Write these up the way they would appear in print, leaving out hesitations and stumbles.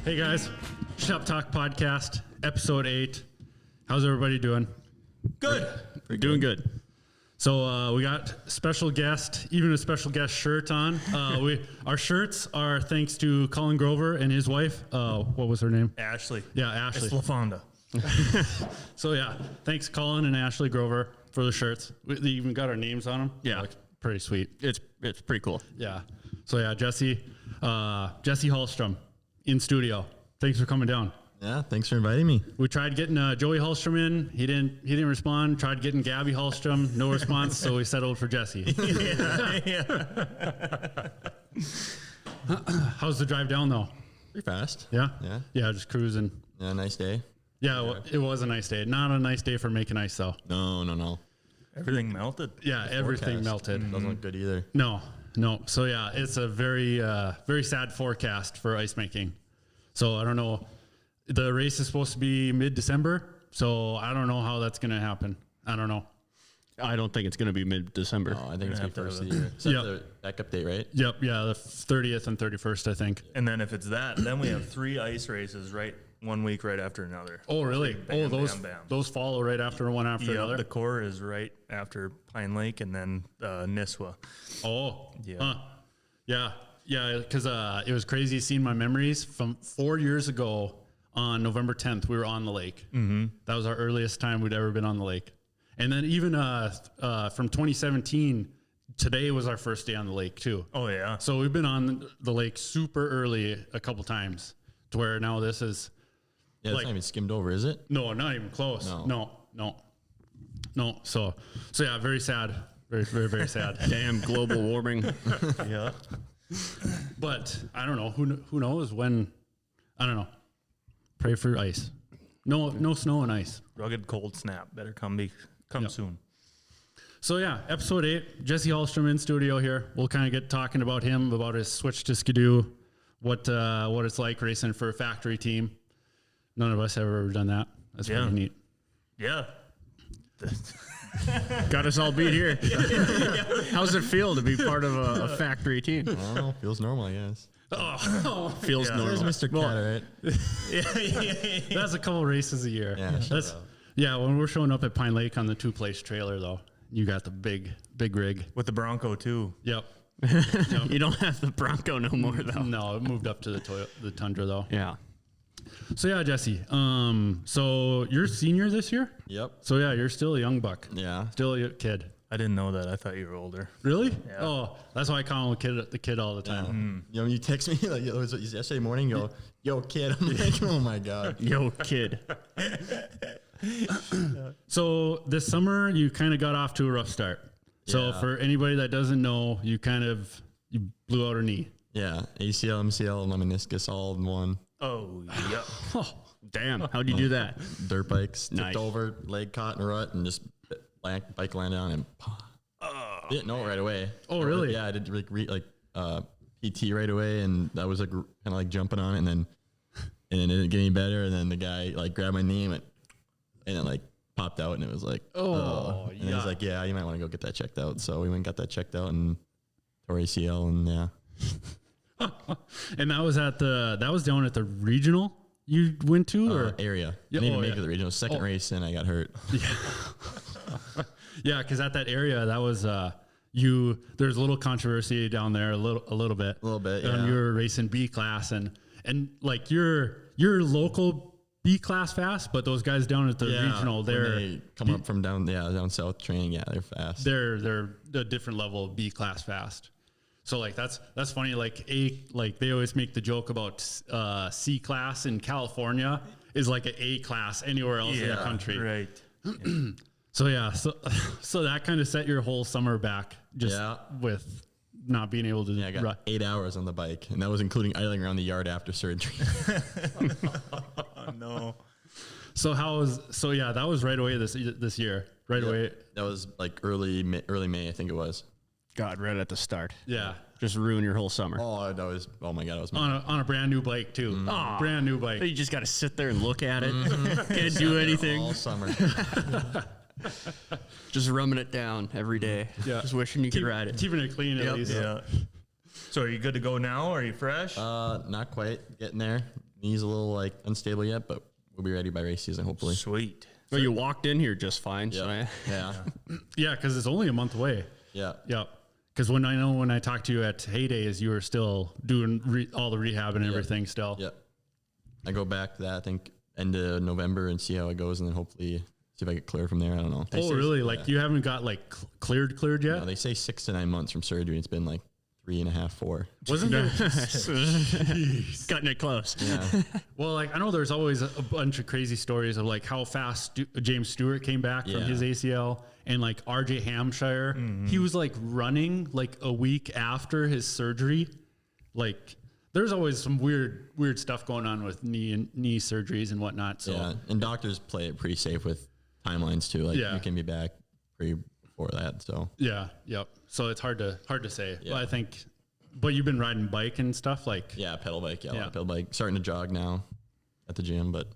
Hey guys, Shop Talk Podcast, episode 8. How's everybody doing? Good. We're doing good. So we got special guest, even a special guest shirt on. Our shirts are thanks to Colin Grover and his wife. What was her name? Ashley. Yeah, Ashley. It's LaFonda. So yeah, thanks Colin and Ashley Grover for the shirts. They even got our names on them. Yeah. Like, pretty sweet. It's pretty cool. Yeah. So yeah, Jesse Hallstrom in studio. Thanks for coming down. Yeah, thanks for inviting me. We tried getting Joey Hallstrom in. He didn't respond. Tried getting Gabby Hallstrom. No response. So we settled for Jesse. How's the drive down though? Pretty fast. Yeah. Yeah. Yeah. Just cruising. Yeah, nice day. Yeah. It was a nice day. Not a nice day for making ice though. No. Everything melted. Yeah. Everything Forecast melted. Doesn't look good either. No. So yeah, it's a very sad forecast for ice making. So I don't know. The race is supposed to be mid-December, so I don't know how that's going to happen. I don't know. I don't think it's going to be mid-December. Oh, I think it's Gonna the have first to of the year. So Yep. the backup date, right? Yep, yeah, the 30th and 31st, I think. And then if it's that, then we have 3 ice races right 1 week right after another. Oh, really? Bam, those bam, bam. those follow right after one after Yeah, another? the core is right after Pine Lake and then Nisswa. Oh, Yeah. Yeah, because it was crazy seeing my memories from 4 years ago. On November 10th, we were on the lake. Mm-hmm. That was our earliest time we'd ever been on the lake. And then even from 2017, today was our first day on the lake too. Oh, yeah. So we've been on the lake super early a couple times to where now this is Yeah, it's like, not even skimmed over, is it? no, not even close. No. So yeah, very sad. Very sad. Damn global warming. Yeah. But I don't know. Who knows when? I don't know. Pray for ice. No snow and ice. Rugged cold snap. Better come Yep. soon. So yeah, episode 8, Jesse Hallstrom in studio here. We'll kind of get talking about him, about his switch to Ski-doo, what it's like racing for a factory team. None of us have ever done that. That's Yeah. pretty neat. Yeah. Got us all beat here. How's it feel to be part of a factory team? I don't know. Feels normal, I guess. Feels Yeah. There's normal. Mr. Cat, right? That's a couple races a year. Yeah, shut That's up. yeah. When we're showing up at Pine Lake on the 2-place trailer, though, you got the big rig. With the Bronco, too. Yep. You don't have the Bronco no more, though. No, it moved up to the Tundra though. Yeah. So yeah, Jesse. So you're senior this year. Yep. So yeah, you're still a young buck. Yeah. Still a kid. I didn't know that. I thought you were older. Really? Yeah. Oh, that's why I call him the kid all the time. You know, you text me like it was yesterday morning. You go, yo, kid. I'm like, oh my god. Yo, kid. So this summer you kind of got off to a rough start. So Yeah. for anybody that doesn't know, you blew out a knee. Yeah, ACL, MCL, and my meniscus all in one. Oh, yeah. Oh, Damn. How'd you do that? Dirt bikes, tipped Nice. over, leg caught in a rut, and just bike landed on and didn't know it right away. Oh, really? Yeah, I did PT right away, and I was like kind of like jumping on it, and then it didn't get any better, and then the guy like grabbed my knee and it like popped out, and it was like Oh, and he was like, yeah, you might want to go get that checked out. So we went and got that checked out and tore ACL, and yeah. and that was down at the regional you went to, or area. Yeah, I didn't even oh, make yeah. it to the regional. Second race, and I got hurt. yeah, because at that area that was there's a little controversy down there, a little bit. A little bit, And yeah. you were racing B class and like your local B class fast, but those guys down at the regional, when they're they come up from down south training. Yeah, they're fast. they're a different level of B class fast. So like that's funny. Like they always make the joke about C class in California is like an A class anywhere else in the country. Right. So yeah, so that kind of set your whole summer back just with not being able to. Yeah, I got 8 hours on the bike, and that was including idling around the yard after surgery. Oh, no. So that was right away this year, right away. That was like early May, I think it was. God, right at the start. Yeah. Just ruin your whole summer. Oh my god, it was On a brand new bike too. Aw. Brand new bike. You just got to sit there and look at it. Can't do anything. all summer. Just rubbing it down every day. Yeah. Just wishing you could ride it. Keeping it clean at least. Yeah. So are you good to go now? Are you fresh? Not quite getting there. knee's a little like unstable yet, but we'll be ready by race season, hopefully. Sweet. Well, you walked in here just fine. Yeah. So Yeah. Yeah, because it's only a month away. Yeah. Yeah. Because when I talked to you at Heydays, you were still doing all the rehab and everything still. Yeah. I go back to that, I think, end of November and see how it goes, and then hopefully see if I get cleared from there. I don't know. Oh, really? Like you haven't got like cleared yet? No, they say 6 to 9 months from surgery. It's been like 3.5, 4. Wasn't it? cutting it close. Yeah. Well, like I know there's always a bunch of crazy stories of like how fast James Stewart came back from his ACL, and like RJ Hampshire, he was like running like a week after his surgery. Like there's always some weird stuff going on with knee surgeries and whatnot. So Yeah. And doctors play it pretty safe with timelines too. Like you can be back pretty before that. So yeah, yep. So it's hard to say. Yeah. But I think, but you've been riding bike and stuff like. yeah, pedal bike. Yeah, a lot Yeah. of pedal bike. Starting to jog now at the gym, but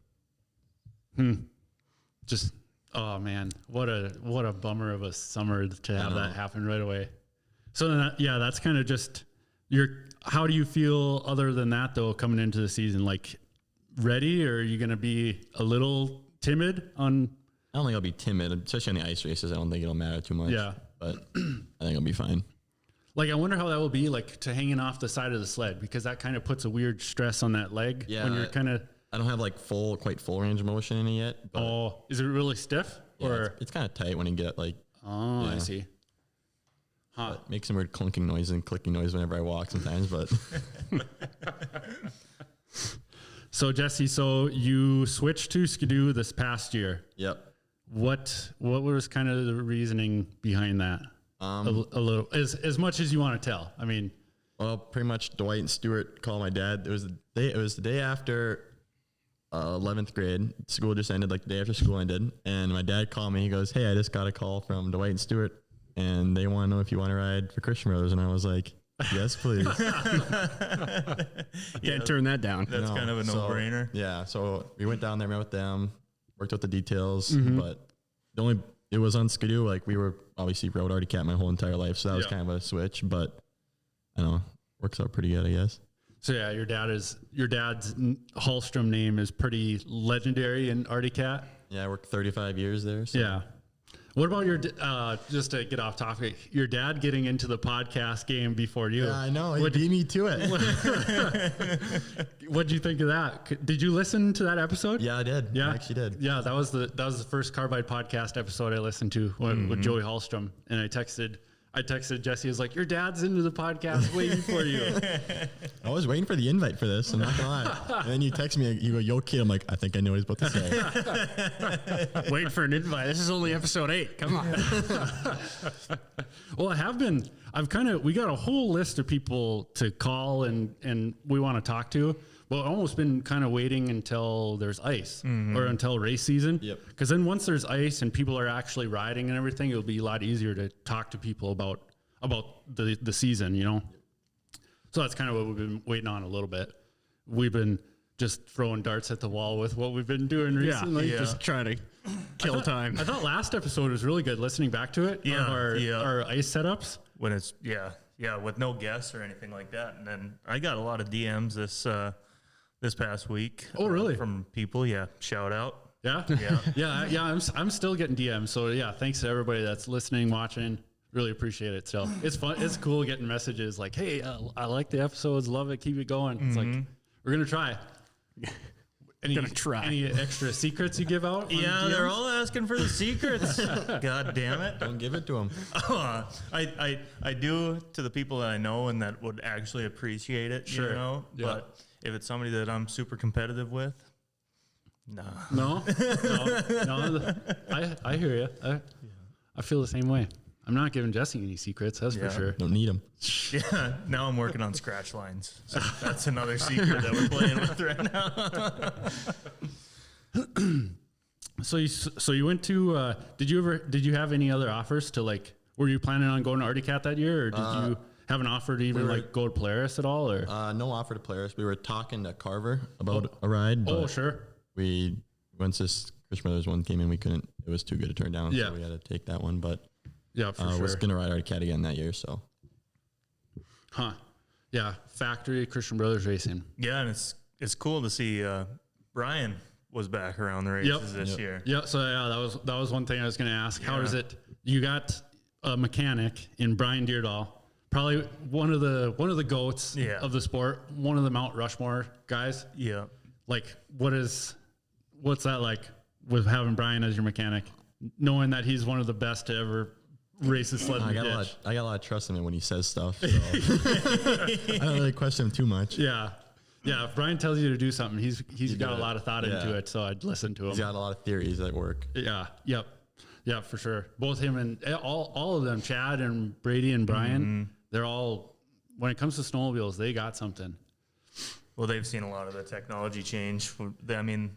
Just oh man, what a bummer of a summer to have that happen right away. So then that's kind of just how do you feel other than that though coming into the season? Like ready, or are you gonna be a little timid on? I don't think I'll be timid, especially on the ice races. I don't think it'll matter too much. Yeah. But I think I'll be fine. Like I wonder how that will be like to hanging off the side of the sled, because that kind of puts a weird stress on that leg when you're kind of. I don't have like quite full range of motion in it yet. But Oh, is it really stiff? yeah, Or it's kind of tight when you get like. oh, I yeah. see. Huh. Makes some weird clunking noise and clicking noise whenever I walk sometimes, but So Jesse, you switched to Ski-doo this past year. yep. What was kind of the reasoning behind that? A little, as much as you want to tell. I mean, Well, pretty much Dwight and Stuart called my dad. It was the day after 11th grade. School just ended, like the day after school ended. And my dad called me. He goes, "Hey, I just got a call from Dwight and Stuart, and they want to know if you want to ride for Christian Brothers." And I was like, "Yes, please." Can't turn that down. That's kind of a no-brainer. Yeah. So we went down there, met with them, worked out the details, but it was on Ski-doo. Like we were obviously rode Arctic Cat my whole entire life. So that was kind of a switch, but I don't know, works out pretty good, I guess. so yeah, your dad's Hallstrom name is pretty legendary in Arctic Cat. Yeah. I worked 35 years there. So. Yeah. What about your, just to get off topic, your dad getting into the podcast game before you? Yeah, I know. He beat me to it. What'd you think of that? Did you listen to that episode? Yeah, I did. Yeah, I actually did. Yeah, that was the first Carbide podcast episode I listened to with Joey Hallstrom, and I texted Jesse. I was like, "Your dad's into the podcast waiting for you." I was waiting for the invite for this. I'm not gonna lie. And then you text me, you go, "Yo, kid." I'm like, I think I know what he's about to say. Waiting for an invite. This is only episode 8. Come on. Well, we got a whole list of people to call and we want to talk to. Well, almost been kind of waiting until there's ice or until race season. Yep. Because then once there's ice and people are actually riding and everything, it'll be a lot easier to talk to people about the season, you know? So that's kind of what we've been waiting on a little bit. We've been just throwing darts at the wall with what we've been doing recently. Just trying to kill time. I thought last episode was really good listening back to it. Yeah, Our ice setups. When it's with no guests or anything like that. And then I got a lot of DMs this past week. Oh, really? From people. Yeah. Shout out. Yeah. Yeah. yeah. I'm still getting DMs. So yeah, thanks to everybody that's listening, watching. Really appreciate it. So it's fun. It's cool getting messages like, "Hey, I like the episodes. Love it. Keep it going." It's like, we're going to try. Any extra secrets you give out? Yeah, they're all asking for the secrets. God damn it. Don't give it to him. I do to the people that I know and that would actually appreciate it, Sure. you know? Yeah. But if it's somebody that I'm super competitive with, nah. No. I hear you. I feel the same way. I'm not giving Jesse any secrets. That's for sure. Don't need them. Yeah, now I'm working on scratch lines. So that's another secret that we're playing with right now. So you went to? Did you have any other offers to like? Were you planning on going to Arctic Cat that year, or did you have an offer to even like go to Polaris at all? Or No offer to Polaris. We were talking to Carver about a ride. But sure. Once this Christian Brothers one came in, we couldn't. It was too good to turn down. Yeah. So we had to take that one. But Yeah, for sure. was gonna ride Arctic Cat again that year. So. Yeah, factory Christian Brothers Racing. Yeah, and it's cool to see Brian was back around the races this year. Yeah. So that was one thing I was going to ask. How is it? You got a mechanic in Brian Deerdahl, probably one of the goats of the sport, one of the Mount Rushmore guys. Yeah. Like, what's that like with having Brian as your mechanic, knowing that he's one of the best to ever race a sled? I got a lot of trust in him when he says stuff. So. I don't really question him too much. Yeah. Yeah, if Brian tells you to do something, he's got a lot of thought into it, so I'd listen to him. He's got a lot of theories that work. Yeah, yep. Yeah, for sure. Both him and all of them, Chad and Brady and Brian, they're all, when it comes to snowmobiles, they got something. Well, they've seen a lot of the technology change. I mean,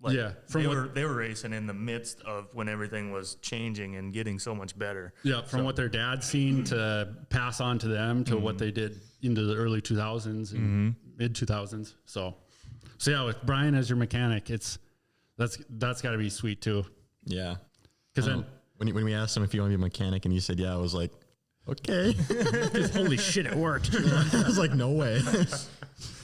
they were racing in the midst of when everything was changing and getting so much better. Yeah, from what their dad's seen to pass on to them to what they did into the early 2000s and mid 2000s. So yeah, with Brian as your mechanic, that's got to be sweet too. Yeah, because then when we asked him if he wanted to be a mechanic and he said yeah, I was like, okay. Holy shit, it worked. I was like, no way.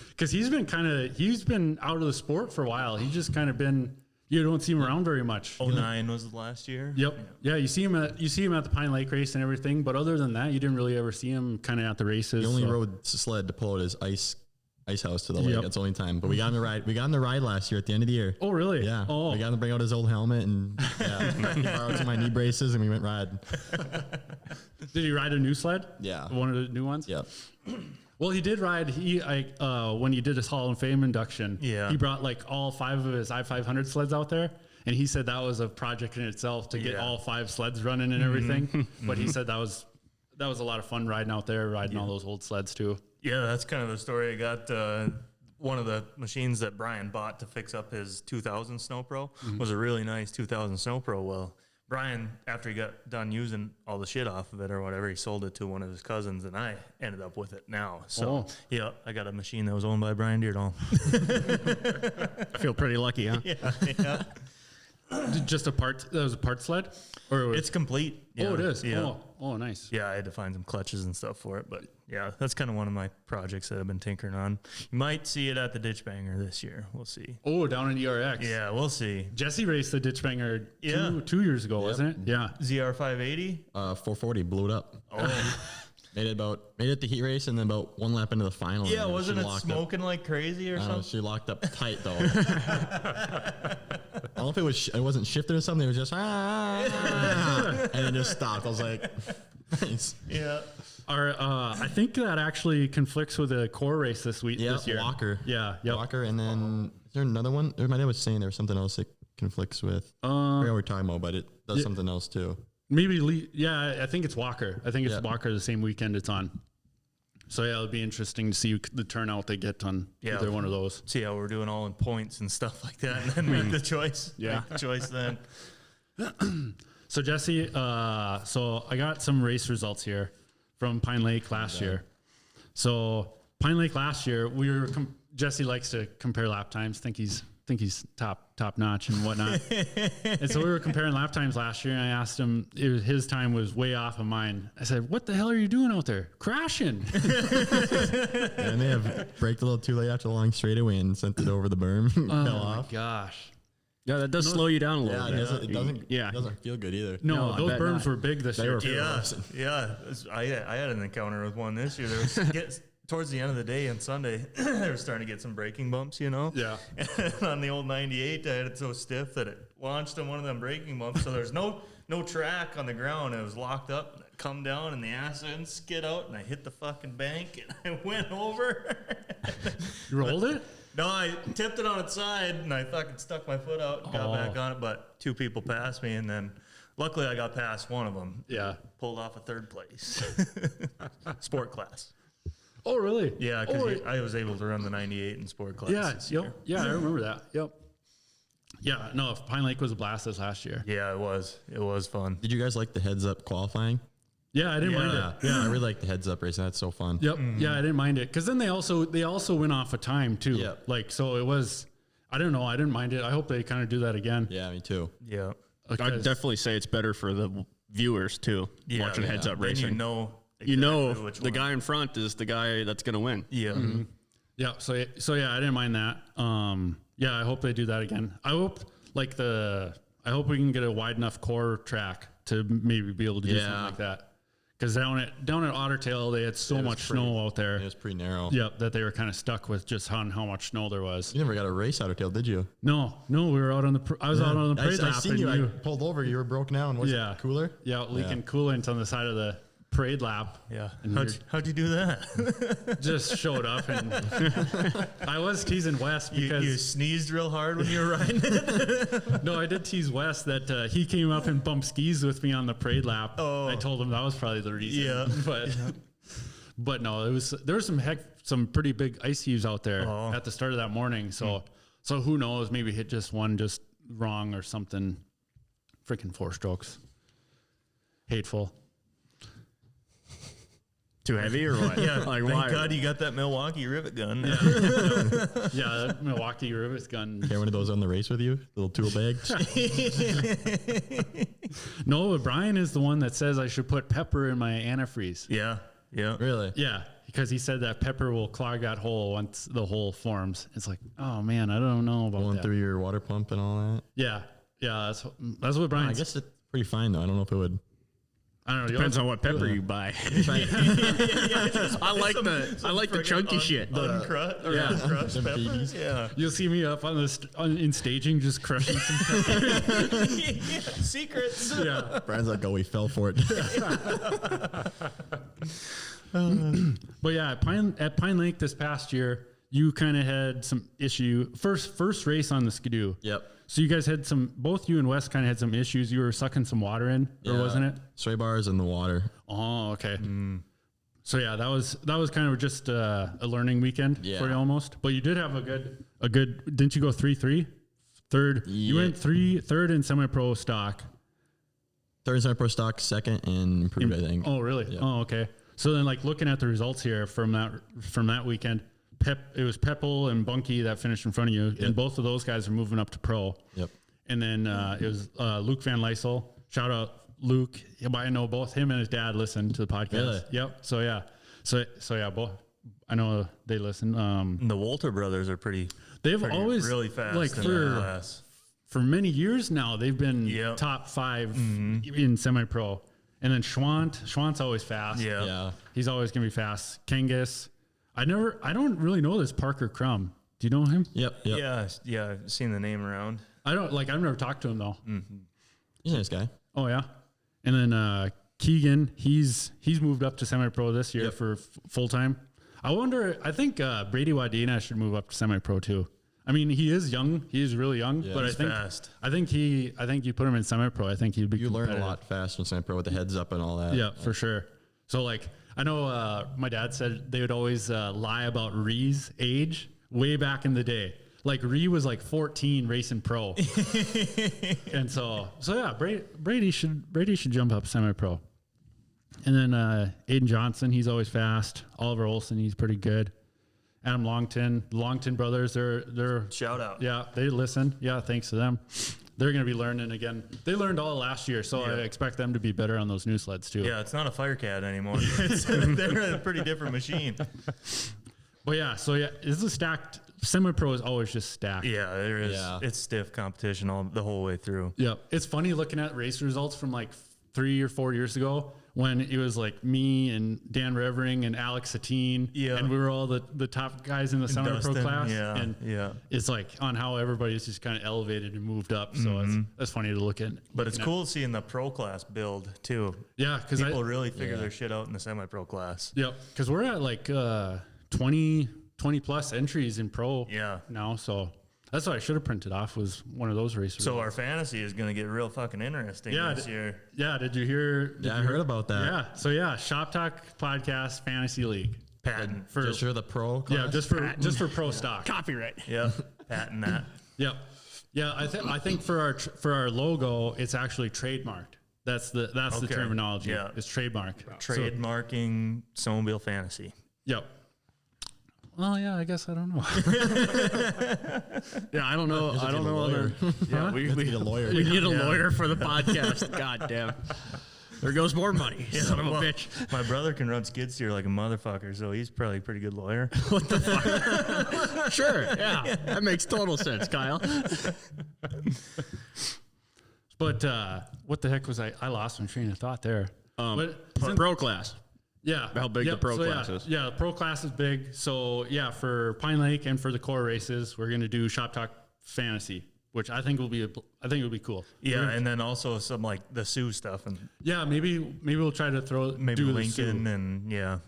Because he's been out of the sport for a while. He's just kind of been, you don't see him around very much. 09 was the last year. Yep. Yeah, you see him at the Pine Lake race and everything, but other than that, you didn't really ever see him kind of at the races. He only rode sled to pull out his ice house to the lake. That's the only time. But we got on the ride. We got on the ride last year at the end of the year. Oh, really? Yeah. Oh. We got him to bring out his old helmet and he borrowed some of my knee braces and we went riding. Did he ride a new sled? Yeah. One of the new ones? Yep. Well, he did ride. When he did his Hall of Fame induction, he brought like all 5 of his I-500 sleds out there, and he said that was a project in itself to get all 5 sleds running and everything. But he said that was a lot of fun riding out there, riding all those old sleds too. Yeah, that's kind of the story. I got one of the machines that Brian bought to fix up his 2000 Snow Pro was a really nice 2000 Snow Pro. Well, Brian, after he got done using all the shit off of it or whatever, he sold it to one of his cousins, and I ended up with it now. So, yeah, I got a machine that was owned by Brian Deerdahl. I feel pretty lucky, huh? Yeah. Just that was a part sled? Or it's complete. Yeah. Oh, it is? Yeah. Oh, nice. Yeah, I had to find some clutches and stuff for it, but yeah, that's kind of one of my projects that I've been tinkering on. You might see it at the Ditch Banger this year. We'll see. Oh, down in ERX. Yeah, we'll see. Jesse raced the Ditch Banger 2 years ago, wasn't it? Yeah. ZR 580? 440 blew it up. Oh. Made it the heat race and then about one lap into the final. Yeah, wasn't it smoking like crazy or something? She locked up tight though. I don't know if it wasn't shifted or something. It was just and it just stopped. I was like, nice. Yeah. I think that actually conflicts with a core race this year. Walker. Yeah. Yep. Walker, and then is there another one? My dad was saying there was something else it conflicts with. I forget what we're talking about, but it does something else too. Maybe, I think it's Walker. I think it's Walker the same weekend it's on. So, yeah, it'll be interesting to see the turnout they get on either one of those. See how we're doing all in points and stuff like that, and then make the choice. Yeah. Make the choice then. So, Jesse, so I got some race results here from Pine Lake last year. So, Pine Lake last year, Jesse likes to compare lap times. Think he's top notch and whatnot. And so we were comparing lap times last year, and I asked him, his time was way off of mine. I said, "What the hell are you doing out there? Crashing?" And they have braked a little too late after the long straightaway and sent it over the berm. Fell off. Gosh. Yeah, that does slow you down a little bit. It doesn't feel good either. No, those berms were big this year. Yeah. I had an encounter with one this year. There was towards the end of the day on Sunday, they were starting to get some braking bumps, Yeah. And on the old 98, I had it so stiff that it launched on one of them braking bumps. So there's no track on the ground. It was locked up. And I come down and the ass end skid out, and I hit the fucking bank, and I went over. You rolled it? No, I tipped it on its side, and I fucking stuck my foot out and got back on it. But 2 people passed me, and then luckily I got past one of them. Yeah. Pulled off a 3rd place. Sport class. Oh, really? Yeah, because I was able to run the 98 in sport class. Yeah, this year. Yeah, I remember that. Yep. Yeah, no, Pine Lake was a blast this last year. Yeah, it was. It was fun. Did you guys like the heads up qualifying? Yeah, I didn't mind it. Yeah, I really like the heads up racing. That's so fun. Yep. Yeah, I didn't mind it because then they also went off a time too. Yep. Like so, it was. I don't know. I didn't mind it. I hope they kind of do that again. Yeah, me too. Yeah. I'd definitely say it's better for the viewers too. Watching heads up racing. Then you know which the one. guy in front is the guy that's going to win. Yeah. Yeah. So yeah, I didn't mind that. Yeah, I hope they do that again. I hope I hope we can get a wide enough core track to maybe be able to do something like that. Because down at Otter Tail, they had so much snow out there. It was pretty narrow. Yep, that they were kind of stuck with just how much snow there was. You never got a race Otter Tail, did you? No, we were out on the. I was out on the parade lap. I seen you. I pulled over. You were broken down. Was it cooler? Yeah, leaking coolant on the side of the parade lap. Yeah. And How'd you do that? just showed up, and I was teasing Wes because you sneezed real hard when you were riding. No, I did tease Wes that he came up and bumped skis with me on the parade lap. Oh. I told him that was probably the reason. Yeah. But no, there was some pretty big ice heaves out there at the start of that morning. So who knows? Maybe hit just one just wrong or something. Freaking 4 strokes. Hateful. Too heavy or what? Yeah, like thank why? God you got that Milwaukee rivet gun. Yeah, that Milwaukee rivet gun. Carry one of those on the race with you? Little tool bag? No, but Brian is the one that says I should put pepper in my antifreeze. Yeah. Really? Yeah, because he said that pepper will clog that hole once the hole forms. It's like, oh man, I don't know about Going that. through your water pump and all that? Yeah, that's what Brian. I guess it's pretty fine, though. I don't know if it would. I don't know. Depends on what pepper you buy. I like the chunky shit. Uncrushed Them peppers. babies. Yeah. You'll see me up on in staging, just crushing some pepper. Secrets. Yeah. Brian's like, oh, we fell for it. But yeah, at Pine Lake this past year, you kind of had some issue. First race on the Ski-doo. Yep. So you guys had both you and Wes kind of had some issues. You were sucking some water in, or wasn't it? Sway bars in the water. Oh, okay. So yeah, that was kind of just a learning weekend for you almost. But you did have a good. Didn't you go 3-3? Third. You went third in semi-pro stock. Third semi-pro stock, second in improved, I think. Oh, really? Yep. Oh, okay. So then, like looking at the results here from that weekend, it was Peppel and Bunky that finished in front of you, and both of those guys are moving up to pro. Yep. And then it was Luke Van Lysel. Shout out Luke. I know both him and his dad listen to the podcast. Really? Yep. So yeah, both. I know they listen. The Walter brothers are pretty Always really fast. like in that class. for many years now. They've been top 5 in semi-pro. And then Schwant's always fast. Yeah. He's always gonna be fast. Kangas. I don't really know this Parker Crum. Do you know him? Yep. Yeah. I've seen the name around. I've never talked to him though. He's a nice guy. Oh yeah. And then Keegan, he's moved up to semi-pro this year for full time. I think Brady Wadena should move up to semi-pro too. I mean, he is young. He is really young, but he's fast. I think you put him in semi-pro. I think he'd be. You learn a lot faster in semi-pro with the heads up and all that. Yeah, for sure. So like, I know my dad said they would always lie about Ree's age way back in the day. Like Ree was like 14 racing pro, and so yeah, Brady should jump up semi-pro. And then Aiden Johnson, he's always fast. Oliver Olson, he's pretty good. Adam Longton, the Longton brothers, they're Shout out. Yeah, they listen. Yeah, thanks to them. They're going to be learning again. They learned all last year, so I expect them to be better on those new sleds too. Yeah, it's not a Firecat anymore. They're a pretty different machine. But yeah, this is stacked. Semi-pro is always just stacked. Yeah, there is. Yeah. It's stiff competition the whole way through. Yeah, it's funny looking at race results from like 3 or 4 years ago when it was like me and Dan Revering and Alex Satine, and we were all the top guys in the semi-pro class. Yeah, and it's like on how everybody's just kind of elevated and moved up. So it's funny to look at. But it's cool seeing the pro class build too. Yeah, because people really figure their shit out in the semi-pro class. Yep, because we're at like 20 plus entries in pro now. So that's what I should have printed off was one of those races. So our fantasy is going to get real fucking interesting this year. Yeah, did you hear? I heard about that. Yeah, so ShopTalk Podcast Fantasy League. Patent. Just for the pro class? Yeah, just for pro stock. Copyright. Yeah, patent that. Yep. Yeah, I think for our logo, it's actually trademarked. That's the terminology. Yeah, it's trademark. Trademarking snowmobile fantasy. Yep. Well, yeah, I guess I don't know. Yeah, I don't know. I don't know. We need a lawyer. We need a lawyer for the podcast. God damn. There goes more money. Son of a well, bitch. My brother can run skid steer like a motherfucker, so he's probably a pretty good lawyer. Sure. Yeah. That makes total sense, Kyle. But what the heck was I lost my train of thought there. Pro class. Yeah. How big the pro so class is. Yeah, the pro class is big. So yeah, for Pine Lake and for the core races, we're gonna do Shop Talk Fantasy, which I think will be cool. Yeah, and then also some like the Sioux stuff, and Yeah, maybe we'll try to do Lincoln, and yeah.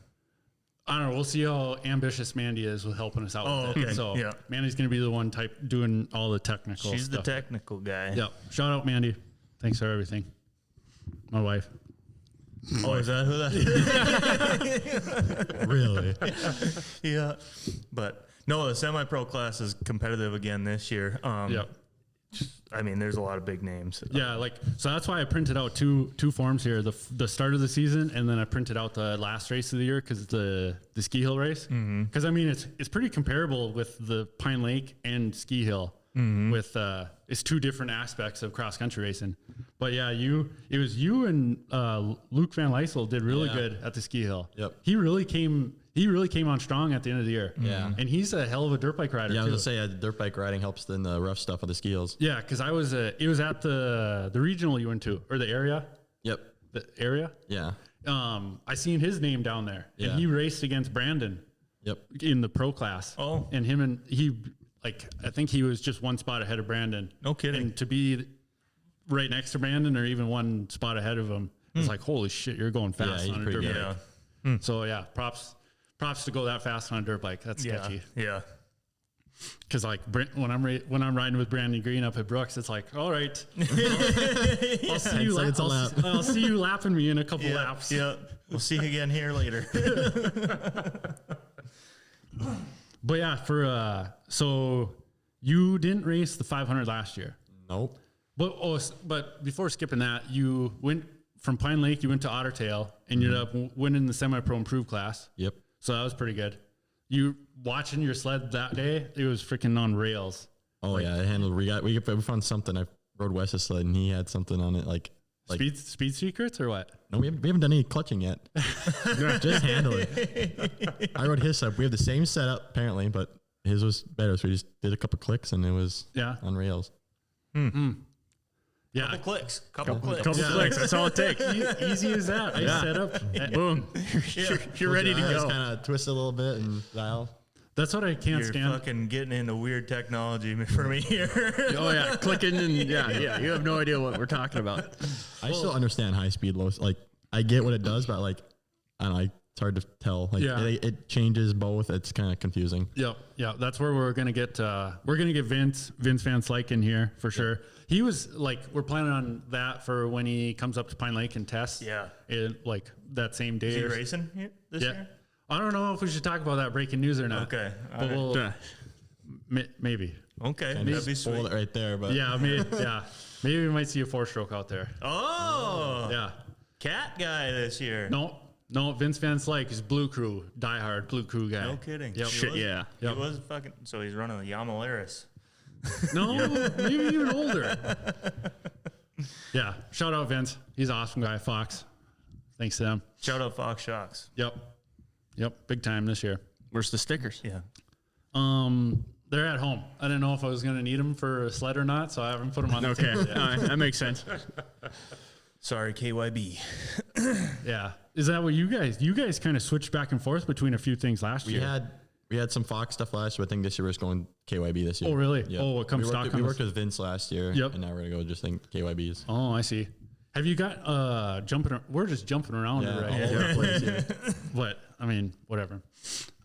I don't know. We'll see how ambitious Mandy is with helping us out with it. okay. So Yeah. Mandy's gonna be the one doing all the technical She's stuff. the technical guy. Yep. Shout out Mandy. Thanks for everything. My wife. Oh, is that who that is? Really? Yeah. But no, the semi-pro class is competitive again this year. Yep. I mean, there's a lot of big names. Yeah, so that's why I printed out two forms here: the start of the season, and then I printed out the last race of the year because it's the ski hill race. Because I mean, it's pretty comparable with the Pine Lake and ski hill. With it's two different aspects of cross country racing. But yeah, it was you and Luke Van Lysel did really good at the ski hill. Yep. He really came on strong at the end of the year. Yeah. And he's a hell of a dirt bike rider. Yeah, I too. was gonna say dirt bike riding helps in the rough stuff of the ski hills. Yeah, because it was at the regional you went to, or the area. Yep. The area. Yeah. I seen his name down there, and Yeah. he raced against Brandon. Yep. In the pro class. Oh. And I think he was just one spot ahead of Brandon. No kidding. And to be right next to Brandon, or even one spot ahead of him, it's like, holy shit, you're going fast he's on a pretty dirt good. bike. So yeah, props to go that fast on a dirt bike. That's sketchy. Yeah. Because like when I'm riding with Brandon Green up at Brooks, it's like, all right, I'll see you. seconds a lap. I'll see you lapping me in a couple laps. Yeah. We'll see you again here later. But yeah, so you didn't race the 500 last year. Nope. But before skipping that, you went from Pine Lake, you went to Otter Tail, and you ended up winning the semi-pro improved class. Yep. So that was pretty good. You watching your sled that day, it was freaking on rails. Oh yeah, it handled. We found something. I rode Wes's sled and he had something on it like Speed secrets or what? No, we haven't done any clutching yet. Just handle it. I rode his setup. We have the same setup apparently, but his was better. So we just did a couple clicks and it was on rails. Yeah, Couple clicks. Couple clicks. That's all it takes. easy as that. I set up. Boom. You're ready to go. Kind of twist a little bit and dial. That's what I can't You're stand. fucking getting into weird technology for me here. Oh yeah, clicking and yeah. You have no idea what we're talking about. I still understand high speed, low. Like I get what it does, but like I don't know. It's hard to tell. Like it changes both. It's kind of confusing. Yep. Yeah. That's where we're gonna get. Vince Van Slyke in here for sure. He was like, we're planning on that for when he comes up to Pine Lake and tests. Yeah. Like that same day. Is he racing this year? I don't know if we should talk about that breaking news or not. Okay. But we'll maybe. Okay. And That'd be spoil sweet. it right there, but Yeah. Maybe we might see a 4-stroke out there. Oh. Yeah. Cat guy this year. No, Vince Van Slyke is Blue Crew, diehard Blue Crew guy. No kidding. Yep. Shit, yeah. He was fucking. So he's running the Yamalaris. No, maybe even older. Yeah. Shout out Vince. He's an awesome guy. Fox. Thanks to them. Shout out Fox Shocks. Yep. Big time this year. Where's the stickers? Yeah. They're at home. I didn't know if I was going to need them for a sled or not, so I haven't put them on the Okay, table yet. all right, that makes sense. Sorry, KYB. Yeah. Is that what you guys kind of switched back and forth between a few things last year? We had some Fox stuff last year. I think this year we're just going KYB this year. Oh, really? Yep. Oh, it comes stock on We this- worked with Vince last year. Yep. And now we're going to go just think KYBs. Oh, I see. Have you got we're just jumping around Yeah, right all now. over the place here. But I mean, whatever.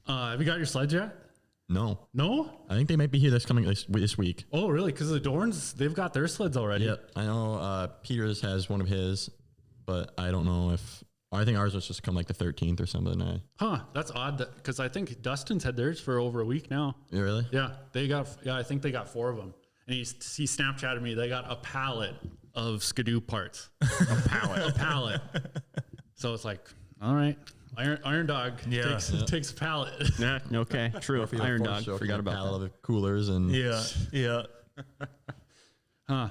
Have you got your sleds yet? No. No? I think they might be here this week. Oh, really? Because the Dorns, they've got their sleds already. Yep. I know Peters has one of his, but I don't know if... I think ours was just come like the 13th or something. Huh? That's odd. Because I think Dustin's had theirs for over a week now. Yeah, really? Yeah, I think they got 4 of them. And he Snapchatted me. They got a pallet of Ski-doo parts. A pallet. So it's like, all right, Iron Dog takes a pallet. Yeah, okay, true. Iron Dog, forgot about pallet that. of coolers and... Yeah. Huh?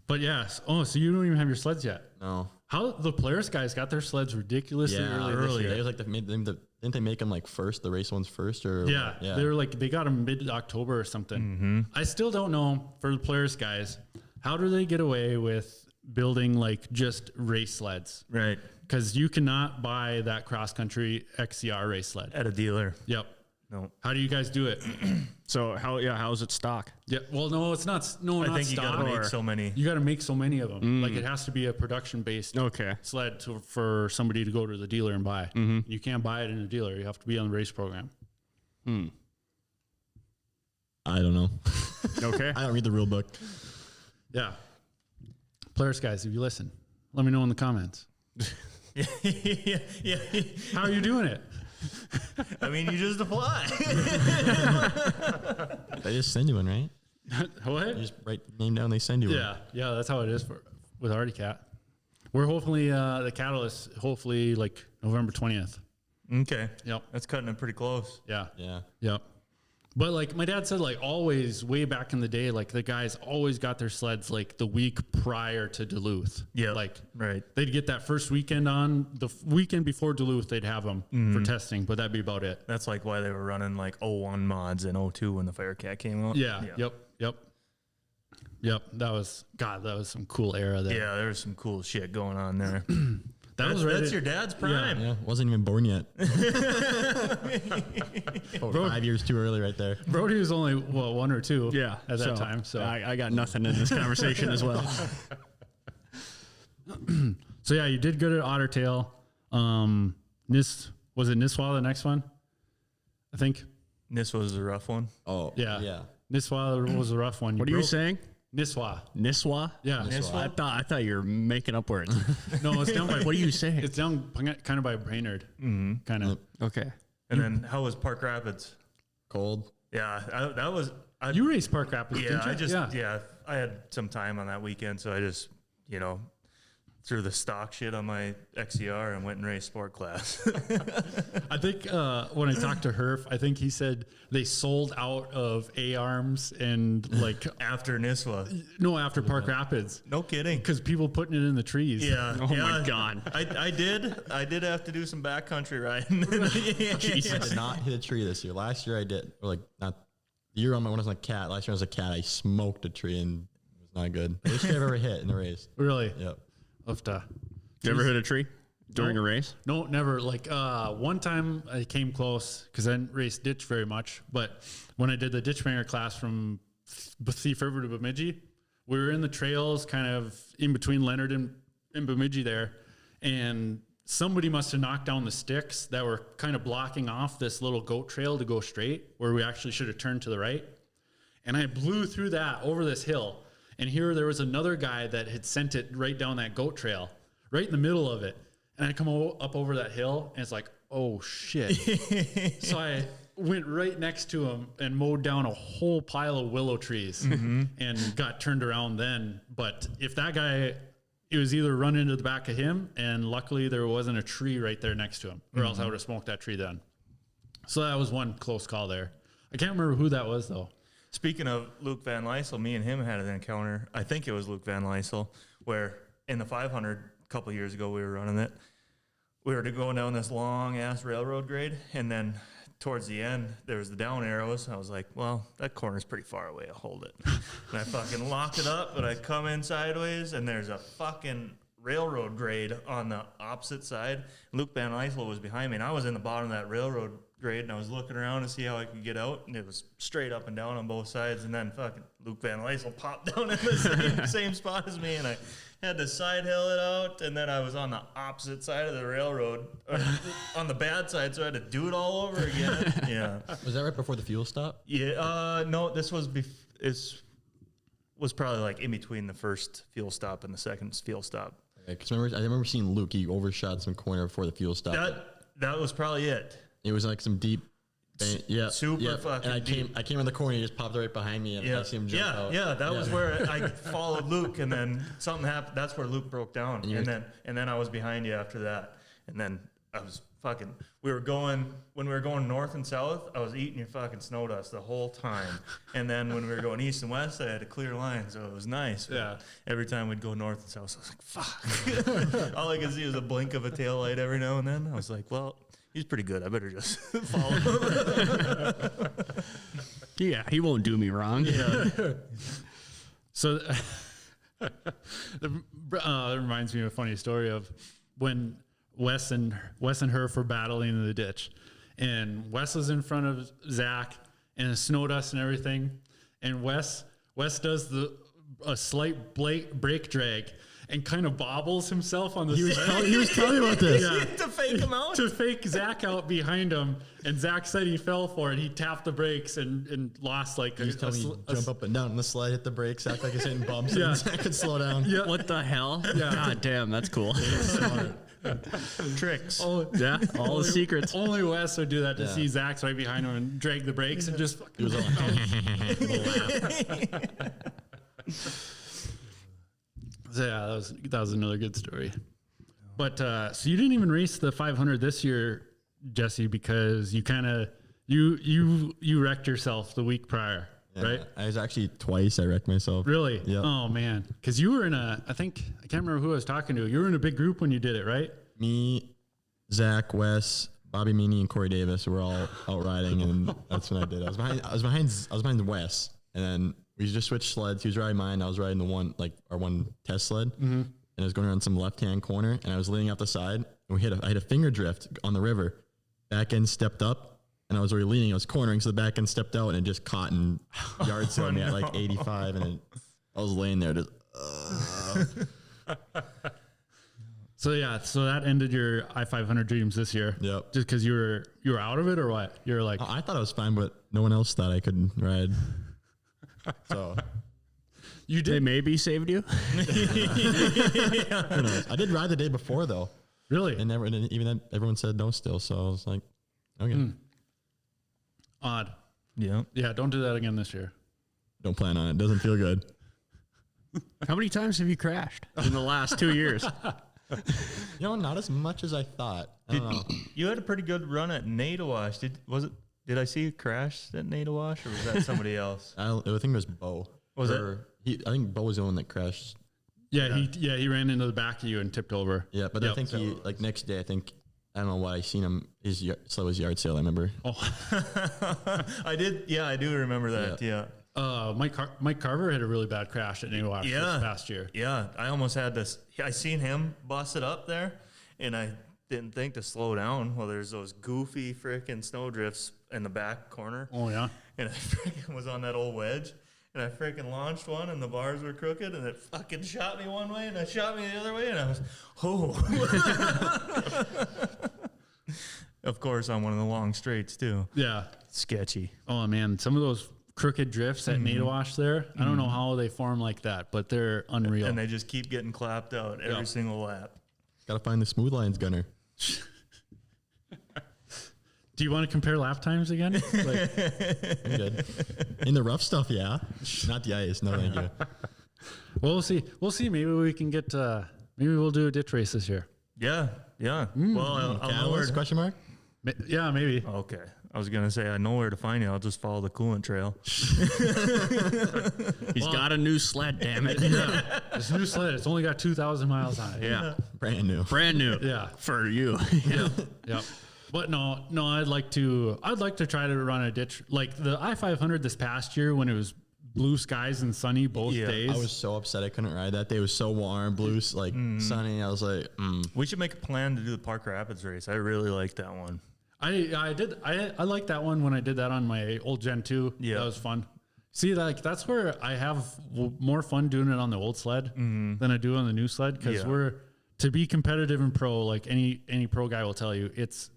But yeah. Oh, so you don't even have your sleds yet? No. How the Polaris guys got their sleds ridiculously early. It was like didn't they make them like first, the race ones first, or Yeah, they're like they got them mid-October or something. I still don't know for the Polaris guys, how do they get away with building like just race sleds? Right. Because you cannot buy that cross-country XCR race sled At a dealer. Yep. No. How do you guys do it? So how's it stock? Yeah. Well, no, it's not. No, I not think you stock. got to make so many. You got to make so many of them. Like it has to be a production-based sled for somebody to go to the dealer and buy. You can't buy it in a dealer. You have to be on the race program. I don't know. Okay. I don't read the rule book. Yeah. Polaris guys, if you listen, let me know in the comments. yeah. How are you doing it? I mean, you just apply. They just send you one, right? What? You just write your name down, they send you one. Yeah, that's how it is with Artie Cat. We're hopefully the catalyst. Hopefully, like November 20th. Okay. Yep. That's cutting it pretty close. Yeah. Yeah. Yep. But like my dad said, like always, way back in the day, like the guys always got their sleds like the week prior to Duluth. Yeah. Like right. they'd get that first weekend on the weekend before Duluth. They'd have them for testing, but that'd be about it. That's like why they were running like 01 mods and 02 when the Firecat came out. Yeah. Yep. That was some cool era there. Yeah, there was some cool shit going on there. That's your dad's prime. Yeah, wasn't even born yet. 5 years too early right there. Brody was only 1 or 2 at that time. So I got nothing in this conversation as well. So yeah, you did good at Ottertail. Was it Nisswa the next one? I think. This was a rough one. Oh, Yeah. Nisswa was a rough one. What are you saying? Nisswa. Niswa? Yeah. Nisswa? I thought you were making up words. No, it's down by. What are you saying? It's down kind of by Brainerd. Kind of. Okay. And then how was Park Rapids? cold. Yeah, You raced Park Rapids, yeah, didn't you? I had some time on that weekend, so I just, threw the stock shit on my XCR and went and raced sport class. I think when I talked to Herf, I think he said they sold out of A-arms and like After Nisswa. after Park Rapids. No kidding. Because people putting it in the trees. Yeah. Oh my God. I did have to do some backcountry riding. I did not hit a tree this year. Last year I did. Or like not the year when I was a cat. Last year I was a cat. I smoked a tree and it was not good. Worst tree I've ever hit in a race. Really? Yep. You ever hit a tree during a race? No, never. Like one time I came close because I didn't race ditch very much. But when I did the ditch banger class from Thief River to Bemidji, we were in the trails kind of in between Leonard and Bemidji there. And somebody must have knocked down the sticks that were kind of blocking off this little goat trail to go straight where we actually should have turned to the right. And I blew through that over this hill. And here there was another guy that had sent it right down that goat trail, right in the middle of it. And I come up over that hill, and it's like, oh, shit. So I went right next to him and mowed down a whole pile of willow trees and got turned around then. But if that guy, it was either run into the back of him, and luckily there wasn't a tree right there next to him, or else I would have smoked that tree then. So that was one close call there. I can't remember who that was, though. Speaking of Luke Van Lysel, me and him had an encounter. I think it was Luke Van Lysel, where in the 500 a couple of years ago we were running it. We were going down this long ass railroad grade, and then towards the end there was the down arrows. I was like, well, that corner's pretty far away. I'll hold it. And I fucking locked it up, but I come in sideways, and there's a fucking railroad grade on the opposite side. Luke Van Lysel was behind me, and I was in the bottom of that railroad grade, and I was looking around to see how I could get out, and it was straight up and down on both sides. And then fucking Luke Van Lysel popped down in the same spot as me, and I had to side hill it out, and then I was on the opposite side of the railroad, on the bad side, so I had to do it all over again. Yeah. Was that right before the fuel stop? Yeah. No, this was was probably like in between the first fuel stop and the second fuel stop. Because I remember seeing Luke. He overshot some corner before the fuel stop. That was probably it. It was like some deep, super fucking and deep. I came in the corner. He just popped right behind me, and I see him jump out. Yeah, that was where I followed Luke, and then something happened. That's where Luke broke down, and then I was behind you after that, and then we were going north and south, I was eating your fucking snow dust the whole time. And then when we were going east and west, I had a clear line, so it was nice. But Yeah. every time we'd go north and south, I was like, fuck. All I could see was a blink of a taillight every now and then. I was like, well, he's pretty good. I better just follow him. Yeah, he won't do me wrong. Yeah. So that reminds me of a funny story of when Wes and her were battling in the ditch, and Wes was in front of Zach and the snow dust and everything, and Wes does a slight brake drag and kind of bobbles himself on the sled. He was telling me about this. Yeah. To fake him out? To fake Zach out behind him, and Zach said he fell for it. He tapped the brakes and lost like He was telling me jump up and down on the sled, hit the brakes, act like he's hitting bumps, and Zach could slow down. Yeah. What the hell? Yeah. God damn, that's cool. Tricks. Oh, Yeah, all the secrets. only Wes would do that to Yeah. see Zach's right behind him and drag the brakes and just He was all So yeah, that was another good story. But so you didn't even race the 500 this year, Jesse, because you kind of you wrecked yourself the week prior, right? I was actually twice. I wrecked myself. Really? Yeah. Oh man, because you were in I can't remember who I was talking to. You were in a big group when you did it, right? Me, Zach, Wes, Bobby Meany, and Corey Davis were all out riding, and that's when I did. I was behind Wes, and then we just switched sleds. He was riding mine. I was riding our one test sled, and I was going around some left-hand corner, and I was leaning out the side, and I had a finger drift on the river. Back end stepped up, and I was already leaning. I was cornering, so the back end stepped out, and it just caught and yard sailed me at like 85, and I was laying there just. So yeah, so that ended your I-500 dreams this year. Yep. Just because you were out of it, or what? You were like, I thought I was fine, but no one else thought I could ride. So you They did maybe saved you. who knows? I did ride the day before though, really and even then everyone said no still. So I was like, okay, odd. Yeah. Yeah, don't do that again this year. don't plan on it. Doesn't feel good. How many times have you crashed in the last 2 years? You know, not as much as I thought. I don't know. You had a pretty good run at Nadawash. Did I see you crash at Nadawash, or was that somebody else? I think it was Bo. Was it? I think Bo was the one that crashed. Yeah, he ran into the back of you and tipped over. Yeah, but I Yep. think he next day. I don't know why I seen him. So was yard sale. I remember. Oh, I did. Yeah, I do remember that. Yeah. Mike Carver had a really bad crash at Nadawash Yeah. this past year. Yeah. I almost had this. I seen him bust it up there, and I didn't think to slow down. Well, there's those goofy freaking snow drifts in the back corner. Oh yeah. And I freaking was on that old wedge, and I freaking launched one, and the bars were crooked, and it fucking shot me one way, and it shot me the other way, and I was, Of course, on one of the long straights, too. Yeah. Sketchy. Oh man, some of those crooked drifts at Nadawash there. I don't know how they form like that, but they're unreal. And they just keep getting clapped out every single lap. Got to find the smooth lines gunner. Do you want to compare lap times again? Like, I'm good. In the rough stuff, yeah. Not the ice. No, thank you. well, we'll see. We'll see. Maybe we can get. Maybe we'll do a ditch race this year. Yeah, yeah. Well, I'll know where Catalyst? to, Question mark? Yeah, maybe. okay. I was going to say, I know where to find you. I'll just follow the coolant trail. He's got a new sled, damn it. Yeah, it's a new sled. It's only got 2,000 miles on it. Yeah. Brand new. Brand new. Yeah. For you. Yep. But no, I'd like to try to run a ditch like the I-500 this past year when it was blue skies and sunny both days. I was so upset I couldn't ride that day. It was so warm, blue, sunny. I was like, We should make a plan to do the Park Rapids race. I really like that one. I did. I liked that one when I did that on my old Gen 2. Yeah. That was fun. See, that's where I have more fun doing it on the old sled than I do on the new sled because to be competitive in pro, like any pro guy will tell you, it's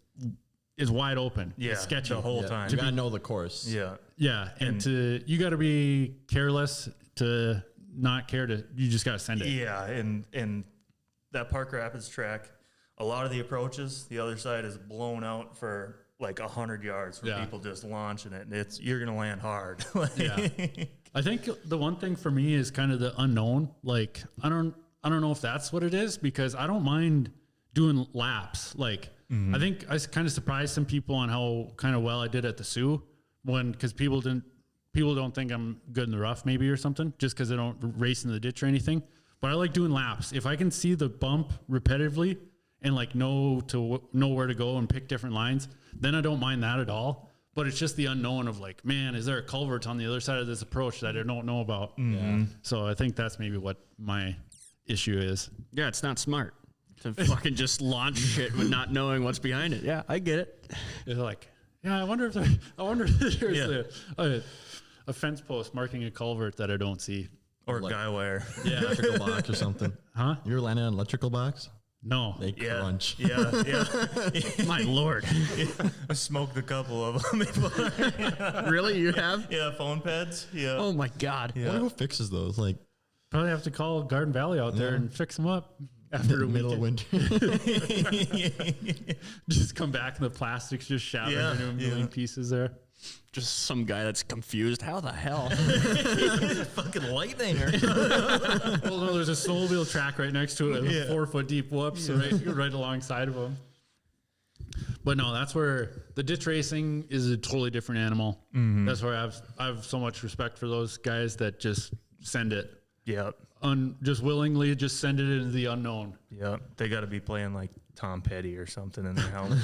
wide open. Yeah, It's sketchy the whole time. you got to know the course. Yeah. Yeah, and you got to be careless to not care to. You just got to send it. Yeah, and that Park Rapids track, a lot of the approaches, the other side is blown out for like 100 yards from people just launching it, and you're gonna land hard. Yeah. I think the one thing for me is kind of the unknown. Like I don't know if that's what it is because I don't mind doing laps. Like I think I kind of surprised some people on how kind of well I did at the Sioux because people don't think I'm good in the rough maybe or something just because I don't race in the ditch or anything. But I like doing laps. If I can see the bump repetitively and like know where to go and pick different lines, then I don't mind that at all. But it's just the unknown of like, man, is there a culvert on the other side of this approach that I don't know about? Mm-hmm. So I think that's maybe what my issue is. Yeah, it's not smart to fucking just launch shit with not knowing what's behind it. Yeah, I get it. It's like, yeah, I wonder if there's a fence post marking a culvert that I don't see. Or guy wire. Yeah, electrical box or something. Huh? You ever landed on an electrical box? No. They crunch. Yeah. My Lord. I smoked a couple of them before. Really? You have? Yeah, phone pads. Yeah. Oh my God. I wonder who fixes those. Like, Probably have to call Garden Valley out there and fix them up after the middle of winter. Just come back and the plastic's just shattered into a million pieces there. Just some guy that's confused. How the hell? Fucking lightning. Well, no, there's a snowmobile track right next to it. With 4 foot deep whoops right alongside of them. But no, that's where the ditch racing is a totally different animal. Mm-hmm. That's where I have so much respect for those guys that just send it. Yeah. Just willingly just send it into the unknown. Yeah. They got to be playing like Tom Petty or something in their helmet.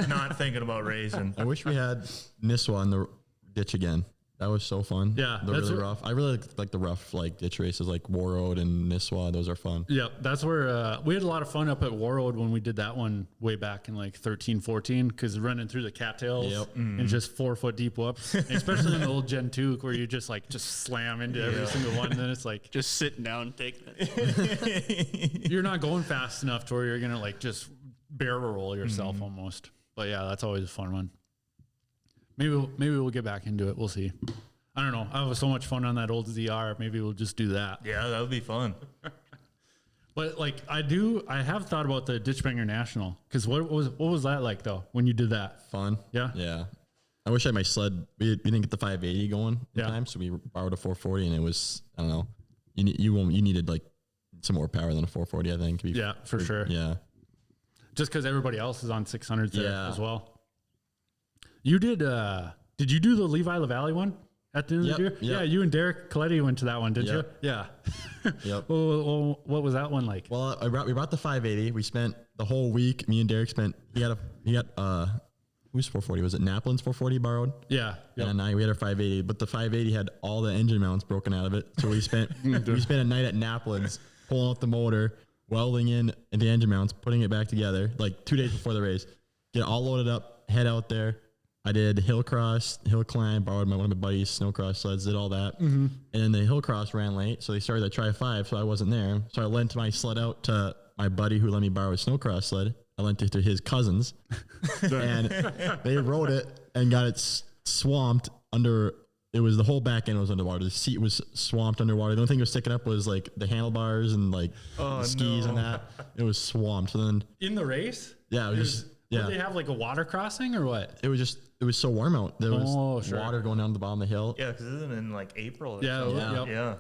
Not thinking about racing. I wish we had Nisswa on the ditch again. That was so fun. Yeah, the really rough. I really like the rough like ditch races like War Road and Nisswa. Those are fun. Yeah, that's where we had a lot of fun up at War Road when we did that one way back in like 13, 14 because running through the cattails and just 4 foot deep whoops, especially in the old Gen 2 where you just slam into every single one. And then it's like just sitting down and taking it. You're not going fast enough to where you're gonna like just barrel roll yourself almost. But yeah, that's always a fun one. Maybe we'll get back into it. We'll see. I don't know. I have so much fun on that old ZR. Maybe we'll just do that. Yeah, that would be fun. But like I have thought about the Ditch Banger National because what was that like though when you did that? Fun. Yeah. Yeah. I wish I had my sled. We didn't get the 580 going in time, so we borrowed a 440, and it was I don't know. You needed like some more power than a 440, I think. Yeah, for sure. Yeah. Just because everybody else is on 600s there as well. You did you do the Levi LaValle one at the end of the year? Yep. Yeah, you and Derek Coletti went to that one, didn't you? Yeah. Yep. Well, what was that one like? Well, we brought the 580. We spent the whole week. Me and Derek spent. He got whose 440 was it? Naplin's 440 borrowed. Yeah. Yep. And we had our 580, but the 580 had all the engine mounts broken out of it. So we spent a night at Naplin's pulling out the motor, welding in the engine mounts, putting it back together. Like 2 days before the race, get it all loaded up, head out there. I did hill climb, borrowed one of my buddies' snowcross sleds, did all that. Mm-hmm. And then the hill cross ran late, so they started at Tri-5, so I wasn't there. So I lent my sled out to my buddy who let me borrow a snowcross sled. I lent it to his cousins, and they rode it and got it swamped under. It was the whole back end was underwater. The seat was swamped underwater. The only thing that was sticking up was like the handlebars and like the skis and that. It was swamped. So then in the race, yeah, it was just. Yeah. Did they have like a water crossing or what? It was so warm out. There was water going down the bottom of the hill. Yeah, because isn't it in like April or something? Yeah.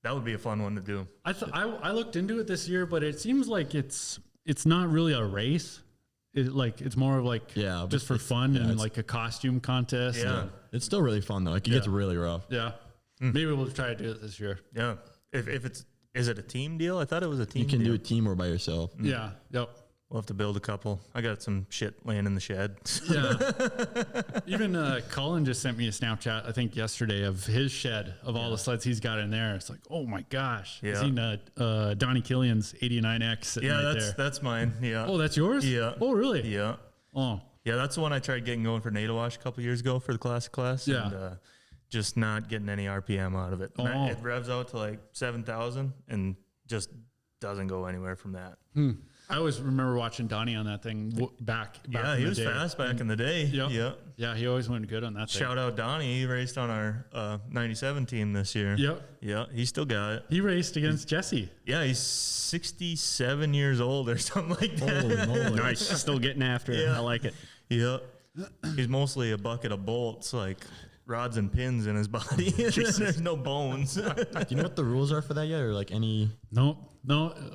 That would be a fun one to do. I looked into it this year, but it seems like it's not really a race. It's more of like just for fun and like a costume contest. Yeah. It's still really fun though. Like it gets really rough. Yeah. Maybe we'll try to do it this year. Yeah. If is it a team deal? I thought it was a team deal. You can do a team or by yourself. Yeah. Yep. We'll have to build a couple. I got some shit laying in the shed. Yeah. Even Colin just sent me a Snapchat, I think yesterday, of his shed, of all the sleds he's got in there. It's like, oh my gosh. Yeah. I've seen Donnie Killian's 89X sitting right there. That's mine. Yeah. Oh, that's yours? Yeah. Oh, really? Yeah. Oh. Yeah, that's the one I tried getting going for Nadawash a couple years ago for the classic class. Yeah. And just not getting any RPM out of it. Oh. It revs out to like 7,000 and just doesn't go anywhere from that. I always remember watching Donnie on that thing back Yeah, in he the was day. fast back in the day. Yep. Yeah. Yeah, he always went good on that thing. Shout out Donnie. He raced on our 97 team this year. Yep. Yeah, he still got it. He raced against Jesse. Yeah, he's 67 years old or something like that. Holy moly. Nice. Still getting after it. Yeah. I like it. Yeah. He's mostly a bucket of bolts, like rods and pins in his body. There's no bones. Do you know what the rules are for that yet, or like any? No.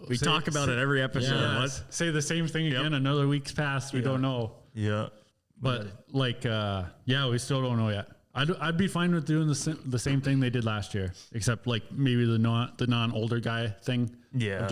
We talk about it every episode. Yeah, What? say the same thing again. Another week's passed. We don't know. Yeah. But like, we still don't know yet. I'd be fine with doing the same thing they did last year, except like maybe the non-older guy thing. Yeah.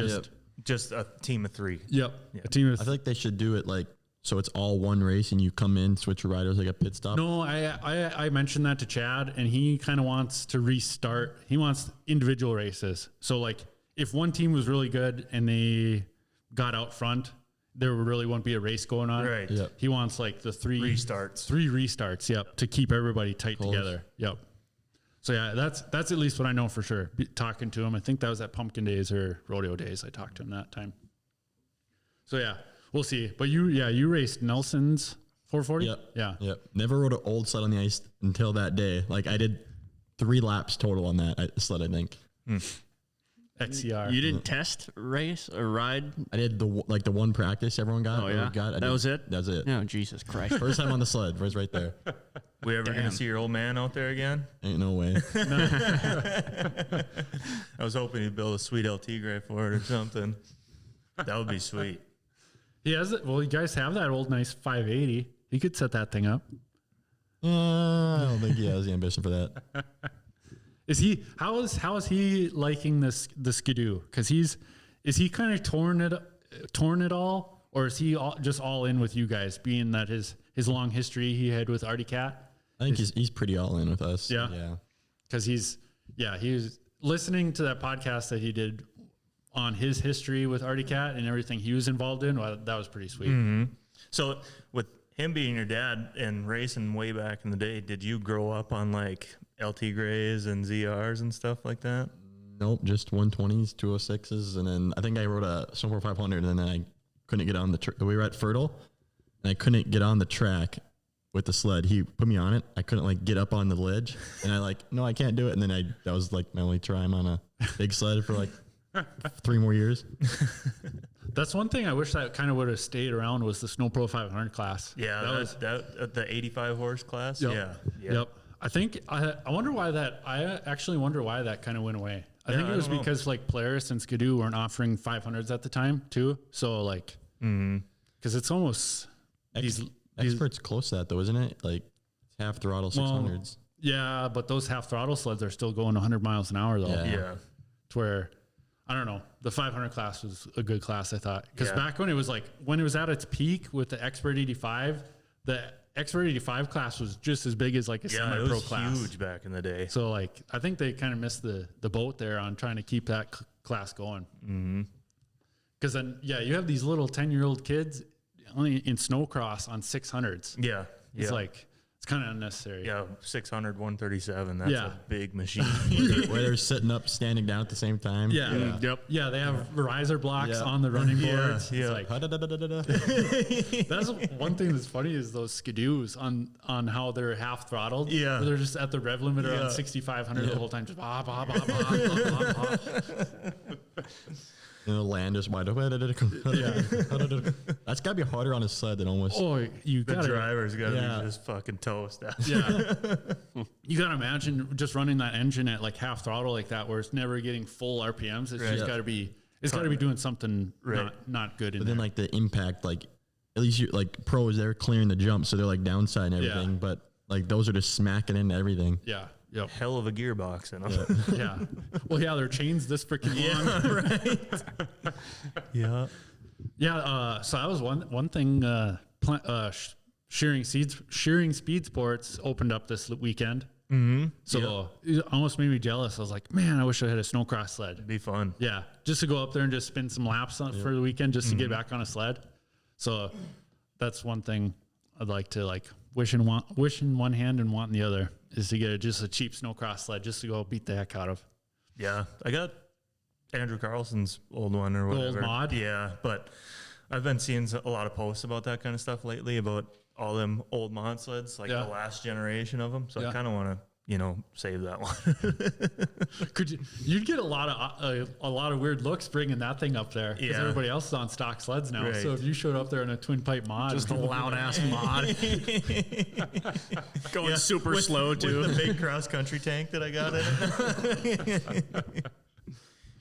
Just a team of 3. Yep. A team of I feel like they should do it like so it's all one race and you come in, switch your riders like a pit stop. No, I mentioned that to Chad, and he kind of wants to restart. He wants individual races. So like if one team was really good and they got out front, there really won't be a race going on. Right. Yep. He wants like the 3 restarts. 3 restarts. Yep. To keep everybody tight together. Yep. So yeah, that's at least what I know for sure. Talking to him, I think that was at Pumpkin Days or Rodeo Days. I talked to him that time. So yeah, we'll see. But you raced Nelson's 440. Yep. Yeah. Yep. Never rode an old sled on the ice until that day. Like I did 3 laps total on that sled, I think. XCR. You didn't test race or ride? I did the one practice everyone got. Oh yeah, that was it. That was it. No, Jesus Christ. First time on the sled. Was right there. We ever gonna see your old man out there again? Ain't no way. I was hoping he'd build a sweet LT gray for it or something. That would be sweet. He has it. Well, you guys have that old nice 580. You could set that thing up. I don't think he has the ambition for that. Is he? How is he liking the Ski-doo? Because is he kind of torn it all, or is he just all in with you guys? Being that his long history he had with Artie Cat. I think he's pretty all in with us. Yeah. Yeah. Because he was listening to that podcast that he did on his history with Artie Cat and everything he was involved in. Well, that was pretty sweet. Mm-hmm. So with him being your dad and racing way back in the day, did you grow up on like LT Grays and ZRs and stuff like that? Nope, just 120s, 206s, and then I think I rode a Snowboard 500, and then I couldn't get on we were at Fertile, and I couldn't get on the track with the sled. He put me on it. I couldn't like get up on the ledge, and no, I can't do it. And then that was like my only time on a big sled for like 3 more years. That's one thing I wish that kind of would have stayed around was the Snow Pro 500 class. Yeah, that was the 85 horse class. Yep. Yep. I think I wonder why that. I actually wonder why that kind of went away. I think it was because like Polaris and Ski-doo weren't offering 500s at the time too. So like, because it's almost Expert's close to that though, isn't it? Like half throttle 600s. Yeah, but those half throttle sleds are still going 100 miles an hour though. Yeah. To where, I don't know, the 500 class was a good class, I thought. Because back when it was at its peak with the Expert 85, the Expert 85 class was just as big as like a semi-pro class. Huge back in the day. So like, I think they kind of missed the boat there on trying to keep that class going. Because then, you have these little 10-year-old kids only in snowcross on 600s. Yeah. It's like, it's kind of unnecessary. Yeah, 600, 137. That's a big machine. where they're sitting up, standing down at the same time. Yeah. Yep. Yeah, they have riser blocks on the running boards. Yeah. It's like, that's one thing that's funny is those Ski-doos on how they're half throttled. Yeah. Where they're just at the rev limiter on 6,500 the whole time. Just bah, bah, bah, bah, bah, bah. And the land is wide open. That's got to be harder on a sled than almost. Oh, you The got to. driver's got to be just fucking toast. Yeah. You got to imagine just running that engine at like half throttle like that where it's never getting full RPMs. It's just got to be. It's got to be doing something not good. But then like the impact, like at least you like pros, they're clearing the jump, so they're like downside and everything. But like those are just smacking into everything. Yeah. Yep. Hell of a gearbox in them. Yeah. Well, yeah, their chains this freaking long. Right. Yeah. Yeah. So that was one thing. Shearing Speed Sports opened up this weekend. So it almost made me jealous. I was like, man, I wish I had a snowcross sled. It'd be fun. Yeah, just to go up there and just spin some laps for the weekend, just to get back on a sled. So that's one thing I'd like to wish in one hand and want in the other is to get just a cheap snowcross sled just to go beat the heck out of. Yeah, I got Andrew Carlson's old one or whatever. Old mod? Yeah, but I've been seeing a lot of posts about that kind of stuff lately about all them old mod sleds, like the last generation of them. So I kind of want to save that one. You'd get a lot of weird looks bringing that thing up there because Yeah. everybody else is on stock sleds now. Right. So if you showed up there in a twin pipe mod, Just a loud ass mod. Going super slow too. With the big cross country tank that I got in it.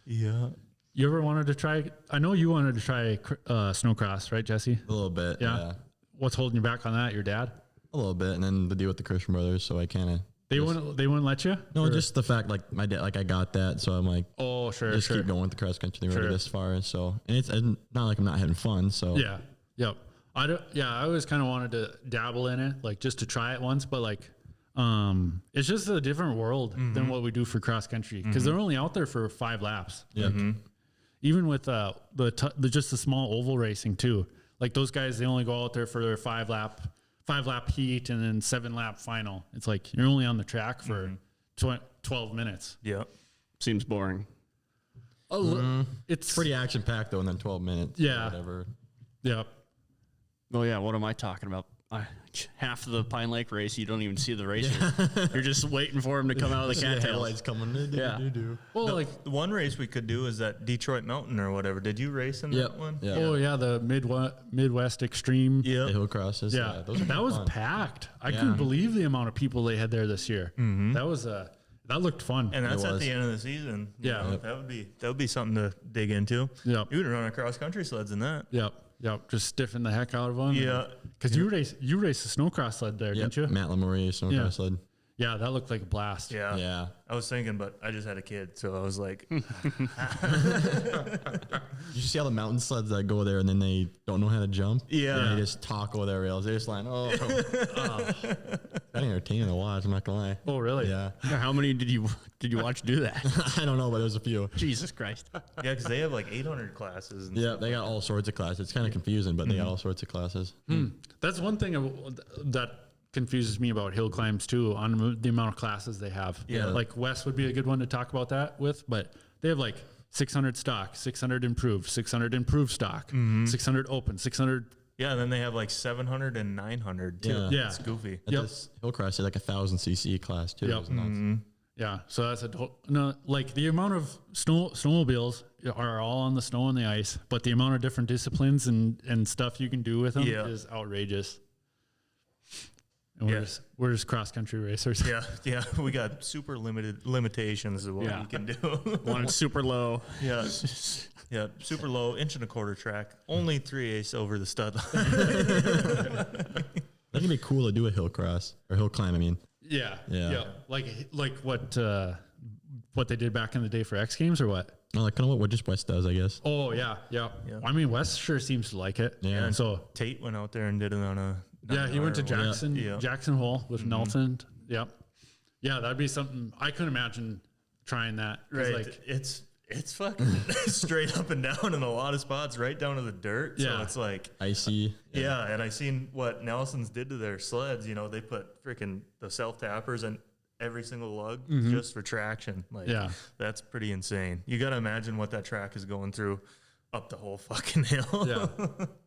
Yeah. you ever wanted to try? I know you wanted to try snowcross, right, Jesse? A little bit. Yeah. What's holding you back on that? Your dad? A little bit. And then the deal with the Christian brothers. So I kind of. They wouldn't let you? No, Or- just the fact like my dad, like I got that. So I'm like, Oh, sure, just sure. keep going with the cross country. They Sure. rode it this far. So, and it's not like I'm not having fun. So Yeah. Yep. I always kind of wanted to dabble in it, like just to try it once, but like, it's just a different world than what we do for cross country because they're only out there for 5 laps. Yeah. Even with just the small oval racing too. Like those guys, they only go out there for their 5 lap heat and then 7 lap final. It's like you're only on the track for 12 minutes. Yeah. Seems boring. It's Pretty action packed though, and then 12 minutes. Yeah. Whatever. Yep. Oh yeah, what am I talking about? Half of the Pine Lake race, you don't even see the racer. You're just waiting for him to come out of the See the cattails. headlights coming. Yeah. Well, The, like, the one race we could do is that Detroit Mountain or whatever. Did you race in that one? Yeah. oh yeah, the Midwest Extreme. Yeah. The hill crosses. Yeah, Those are that was fun. packed. I Yeah. couldn't believe the amount of people they had there this year. That was that looked fun. And that's It at was. the end of the season. You Yeah. know, that would be something to dig into. Yep. You would run across country sleds in that. Yep. Just stiffen the heck out of them. Yeah. because you race a snowcross sled there, Yep. didn't you? Matt Lamourie, snowcross Yeah. sled. Yeah, that looked like a blast. Yeah. Yeah. I was thinking, but I just had a kid, so I was like, You see all the mountain sleds that go there and then they don't know how to jump? Yeah. And they just talk over their rails. They're just like, Kind of entertaining to watch, I'm not going to lie. Oh, really? Yeah. How many did you watch do that? I don't know, but there was a few. Jesus Christ. yeah, because they have like 800 classes. And Yeah, they got all sorts of classes. It's kind of confusing, but they got all sorts of classes. That's one thing that confuses me about hill climbs too, on the amount of classes they have. Yeah. Like Wes would be a good one to talk about that with, but they have like 600 stock, 600 improved, 600 improved stock, 600 open, 600. Yeah, and then they have like 700 and 900 too. Yeah. Yeah. It's goofy. Yep. This Hillcross is like 1,000 cc class too. Yep. It was nuts. Yeah. So that's like the amount of snowmobiles are all on the snow and the ice, but the amount of different disciplines and stuff you can do with them Yeah. is outrageous. And Yeah. we're just cross country racers. Yeah, we got super limited limitations of what Yeah. we can do. One super low. yeah, yeah, super low, 1.25 track, only 3/8 over the stud line. That'd be cool to do a hill cross or hill climb. I mean, Yeah. Yeah. Like what they did back in the day for X Games or what? no, like kind of what just West does, I guess. Oh yeah. I mean, Wes sure seems to like it. Yeah. And so Tate went out there and did it on a. yeah, he went to Jackson. Jackson Hole with Nelson. Yep. Yeah, that'd be something I couldn't imagine trying that. 'Cause, Right, Like, it's fucking straight up and down in a lot of spots, right down to the dirt. So Yeah. it's like, Icy. yeah, and I seen what Nelson's did to their sleds. You know, they put freaking the self tappers in every single lug just for traction. Like, Yeah. that's pretty insane. You got to imagine what that track is going through up the whole fucking hill. yeah.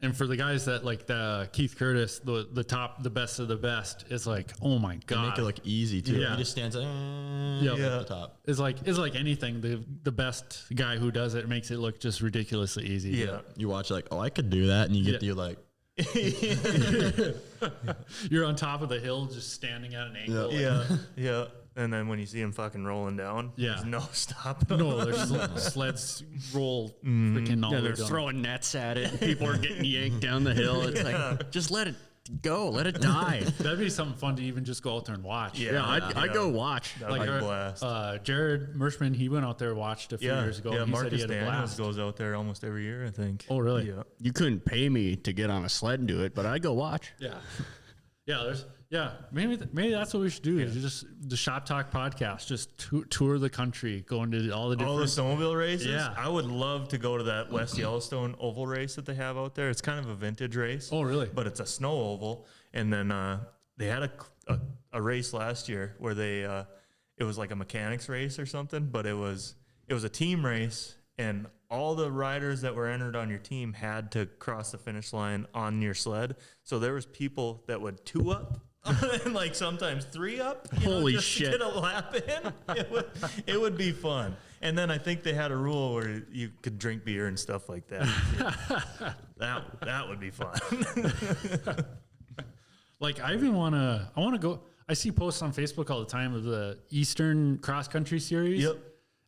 And for the guys that like the Keith Curtis, the best of the best, it's like, oh my They god. make it look easy too. Yeah. He just stands Yep. at the top. It's like anything. The best guy who does it makes it look just ridiculously easy. Yeah. You watch like, oh, I could do that, and you get Yeah. to like, You're on top of the hill, just standing at an angle. like- Yeah. Yeah. And then when you see him fucking rolling down, Yeah. there's no stopping. No, there's sleds roll freaking all Yeah, the they're way down. throwing nets at it. And people are getting yanked down the hill. It's like, just let it go. Let it die. That'd be something fun to even just go out there and watch. Yeah, I'd go watch. That'd be a blast. Jared Merschman, he went out there, watched a few years ago. Yeah, he said Marcus he had a Daniels blast. goes out there almost every year, I think. Oh, really? Yeah. You couldn't pay me to get on a sled and do it, but I'd go watch. Yeah. Maybe that's what we should do. Is just the Shop Talk podcast, just tour the country, go into all the All the different. snowmobile races? Yeah. I would love to go to that West Yellowstone oval race that they have out there. It's kind of a vintage race. Oh, really? But it's a snow oval. And then they had a race last year where they it was like a mechanics race or something, but it was a team race, and all the riders that were entered on your team had to cross the finish line on your sled. So there was people that would two up and like sometimes 3 up. Holy just shit. To get a lap in. It would be fun. And then I think they had a rule where you could drink beer and stuff like that. That would be fun. Like I want to go. I see posts on Facebook all the time of the Eastern Cross Country Series. Yep.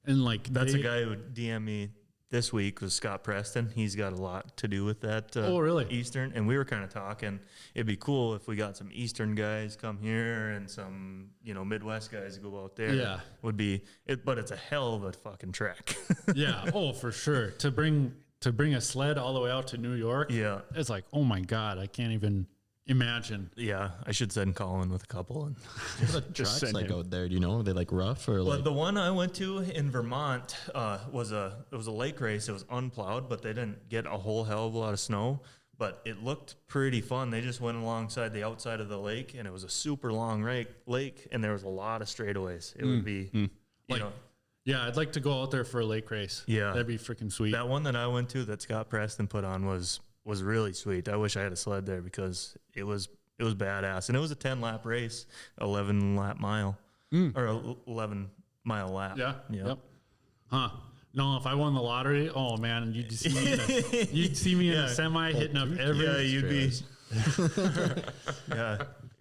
And like That's a guy who DM'd me this week was Scott Preston. He's got a lot to do with that. Oh, really? Eastern. And we were kind of talking, it'd be cool if we got some Eastern guys come here and some, Midwest guys go out there. Yeah. Would be it, but it's a hell of a fucking trek. Yeah. Oh, for sure. To bring a sled all the way out to New York. Yeah. It's like, oh my God, I can't even imagine. Yeah. I should send Colin with a couple. And What are the tracks send like him. out there? Do you know? Are they like rough or Well, like? the one I went to in Vermont it was a lake race. It was unplowed, but they didn't get a whole hell of a lot of snow. But it looked pretty fun. They just went alongside the outside of the lake, and it was a super long lake, and there was a lot of straightaways. It would be, Like, yeah, I'd like to go out there for a lake race. Yeah. That'd be freaking sweet. that one that I went to that Scott Preston put on was really sweet. I wish I had a sled there because it was badass, and it was a 10-lap race, 11-lap mile, or 11-mile lap. Yeah. Yep. Yep. Huh. No, if I won the lottery, oh man, you'd see me in a semi hitting up every. Yeah, you'd be. Yeah,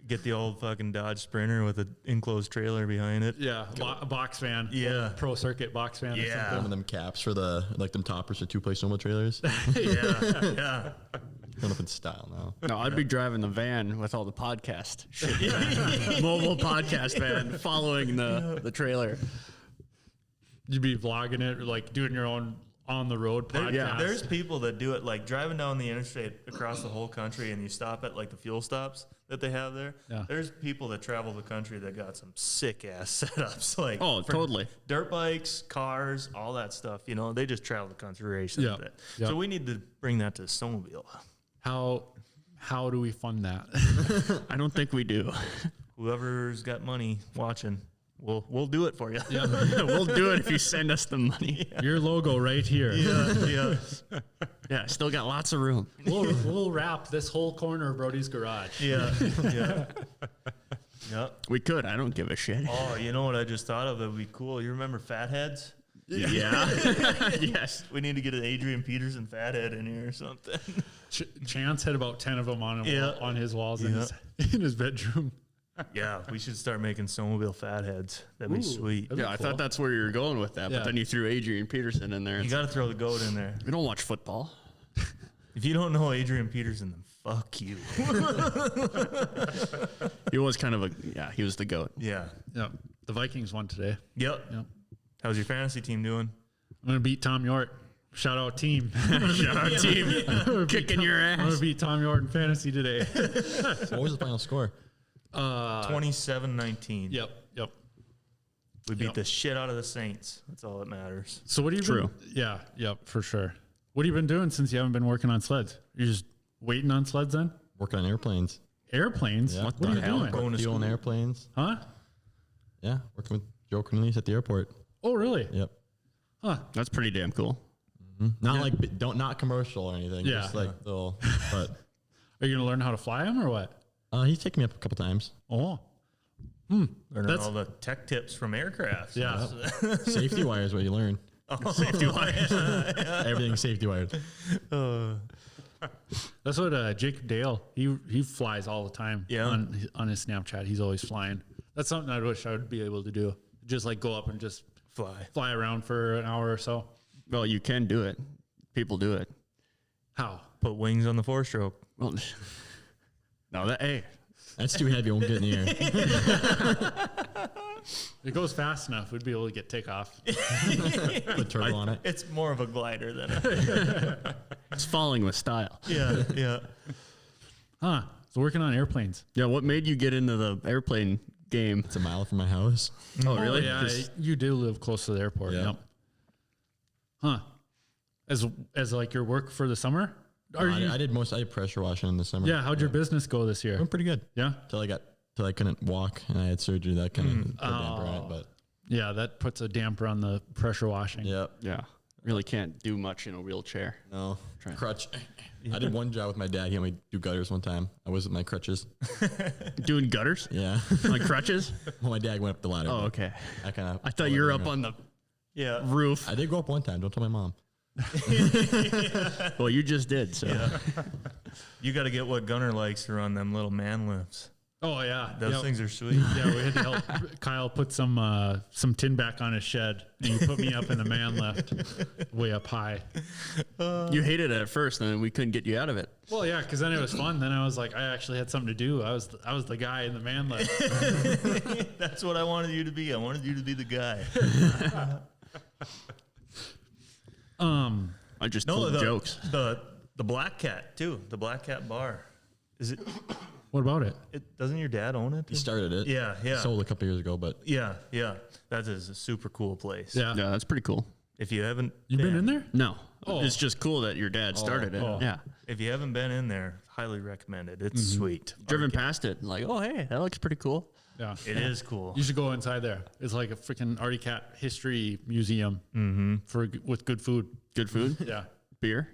get the old fucking Dodge Sprinter with an enclosed trailer behind it. Yeah, a box van. Yeah. Pro circuit box van. Yeah. Some of them caps for them toppers for 2-place snowmobile trailers. Yeah. Going up in style now. No, I'd be driving the van with all the podcast shit. Mobile podcast van following the trailer. You'd be vlogging it, or like doing your own on the road podcast. There's people that do it like driving down the interstate across the whole country, and you stop at like the fuel stops that they have there. Yeah. There's people that travel the country that got some sick ass setups, like Oh, for totally. dirt bikes, cars, all that stuff. They just travel the country racing Yeah. with it. Yeah. So we need to bring that to the snowmobile. How do we fund that? I don't think we do. Whoever's got money watching, we'll do it for you. Yeah. We'll do it if you send us the money. Your logo right here. Yeah. Yeah, still got lots of room. We'll wrap this whole corner of Brody's garage. Yeah. Yep. We could. I don't give a shit. Oh, you know what I just thought of? That would be cool. You remember Fatheads? Yeah. Yes. We need to get an Adrian Peterson Fathead in here or something. Chance had about 10 of them on his walls in his bedroom. Yeah, we should start making snowmobile Fatheads. That'd be sweet. Yeah, I thought that's where you were going with that, Yeah. but then you threw Adrian Peterson in there. You got to throw the goat in there. We don't watch football. If you don't know Adrian Peterson, then fuck you. He was kind of he was the GOAT. Yeah. Yep. The Vikings won today. Yep. Yep. How's your fantasy team doing? I'm gonna beat Tom York. Shout out team. Shout out team. Kicking your I'm gonna ass. beat Tom York in fantasy today. What was the final score? 27-19. Yep. We beat the shit out of the Saints. That's all that matters. So what have you True. been? Yeah. Yep. For sure. What have you been doing since you haven't been working on sleds? You're just waiting on sleds then? Working on airplanes. Airplanes? Yeah. What the are you hell? doing? Going to Fuel school. on airplanes. Huh? Yeah, working with Joe Cornelius at the airport. Oh, really? Yep. Huh. That's pretty damn cool. Not like not commercial or anything. Yeah. Just like little. But Are you gonna learn how to fly them or what? he's taken me up a couple times. Oh. Learning That's- all the tech tips from aircraft. Yeah. Safety wire is what you learn. Safety wires. Everything's safety wired. That's what Jake Dale, he flies all the time. Yeah. On his Snapchat. He's always flying. That's something I wish I would be able to do. Just like go up and just fly around for an hour or so. Well, you can do it. People do it. How? Put wings on the 4-stroke. Well, no, hey, That's too heavy. Won't get in the air. It goes fast enough. We'd be able to get takeoff. Put turbo on it. It's more of a glider than a. it's falling with style. Yeah. Huh. So working on airplanes. Yeah, what made you get into the airplane game? It's a mile from my house. Oh, really? Yeah, you do live close to the airport. Yeah. Yep. Huh. As like your work for the summer? I did pressure washing in the summer. Yeah. How'd your business go this year? Went pretty good. Yeah. Till I couldn't walk and I had surgery. That kind of put a damper on it. But Yeah. That puts a damper on the pressure washing. yep. Yeah. Really can't do much in a wheelchair. No. Crutch. I did one job with my dad. He had me do gutters one time. I was with my crutches. Doing gutters? Yeah. On crutches? Well, my dad went up the ladder. Oh, okay. I thought you were up on the roof. I did go up one time. Don't tell my mom. Well, you just did, so. Yeah. You got to get what Gunner likes to run them little man lifts. Oh yeah, Those things are sweet. Yeah, we had to help Kyle put some tin back on his shed, and he put me up in the man lift, way up high. You hated it at first, and then we couldn't get you out of it. Well, yeah, because then it was fun. Then I was like, I actually had something to do. I was the guy in the man lift. That's what I wanted you to be. I wanted you to be the guy. I just told jokes. The Black Cat too. The Black Cat bar. Is it? What about it? Doesn't your dad own it? He started it. Yeah. Sold a couple years ago, but Yeah. That is a super cool place. Yeah. Yeah, that's pretty cool. If you haven't, You been in there? No. Oh. It's just cool that your dad started it. Oh. Yeah. If you haven't been in there, highly recommend it. It's sweet. Driven past it, like, oh, hey, that looks pretty cool. Yeah. It is cool. You should go inside there. It's like a freaking Artie Cat history museum with good food. Good food. Yeah. Beer.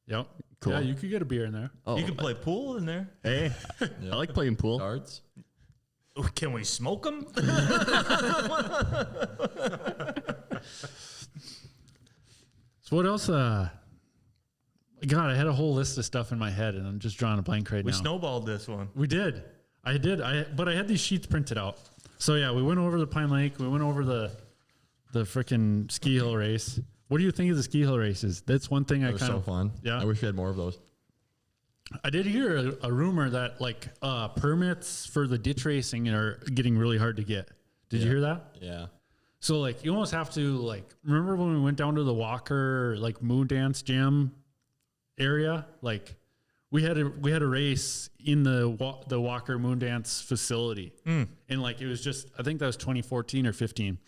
Yep. Cool. Yeah, you could get a beer in there. Oh, You can play pool in there. hey, I like playing pool. darts. Oh, can we smoke them? So what else? God, I had a whole list of stuff in my head, and I'm just drawing a blank right We now. snowballed this one. We did. But I had these sheets printed out. So yeah, we went over the Pine Lake. We went over the freaking ski hill race. What do you think of the ski hill races? That's one thing It was so fun. Yeah. I wish we had more of those. I did hear a rumor that like permits for the ditch racing are getting really hard to get. Did you hear that? Yeah. So like you almost have to like remember when we went down to the Walker like Moon Dance Jam area? Like we had a race in the Walker Moon Dance facility, and like it was just I think that was 2014 or 15,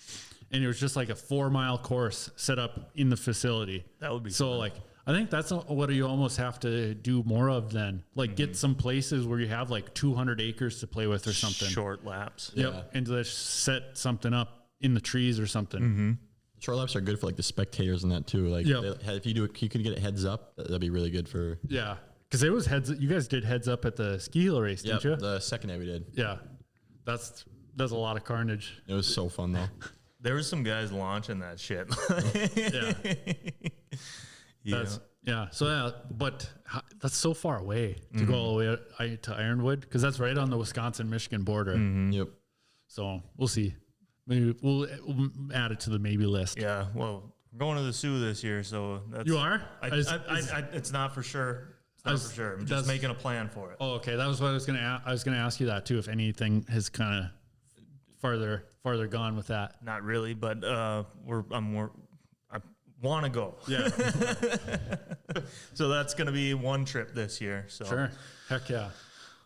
and it was just like a 4-mile course set up in the facility. That would be so fun. like. I think that's what you almost have to do more of then. Like get some places where you have like 200 acres to play with or something. Short laps. Yep. Yeah. And just set something up in the trees or something. Short laps are good for like the spectators and that too. Like Yep. if you could get a heads up, that'd be really good for. Yeah. Because it was you guys did heads up at the ski hill race, didn't you? The second day we did. Yeah. That's a lot of carnage. It was so fun though. There was some guys launching that shit. Yeah. Yeah. So yeah, but that's so far away to go all the way to Ironwood because that's right on the Wisconsin-Michigan border. Yep. So we'll see. Maybe we'll add it to the maybe list. Yeah. Well, we're going to the Sioux this year, so that's. You are? It's not for sure. It's not for sure. I'm just making a plan for it. Oh, okay. That was what I was gonna. I was gonna ask you that too. If anything has kind of farther gone with that. Not really, but I want to go. Yeah. So that's going to be one trip this year. So Sure. Heck yeah.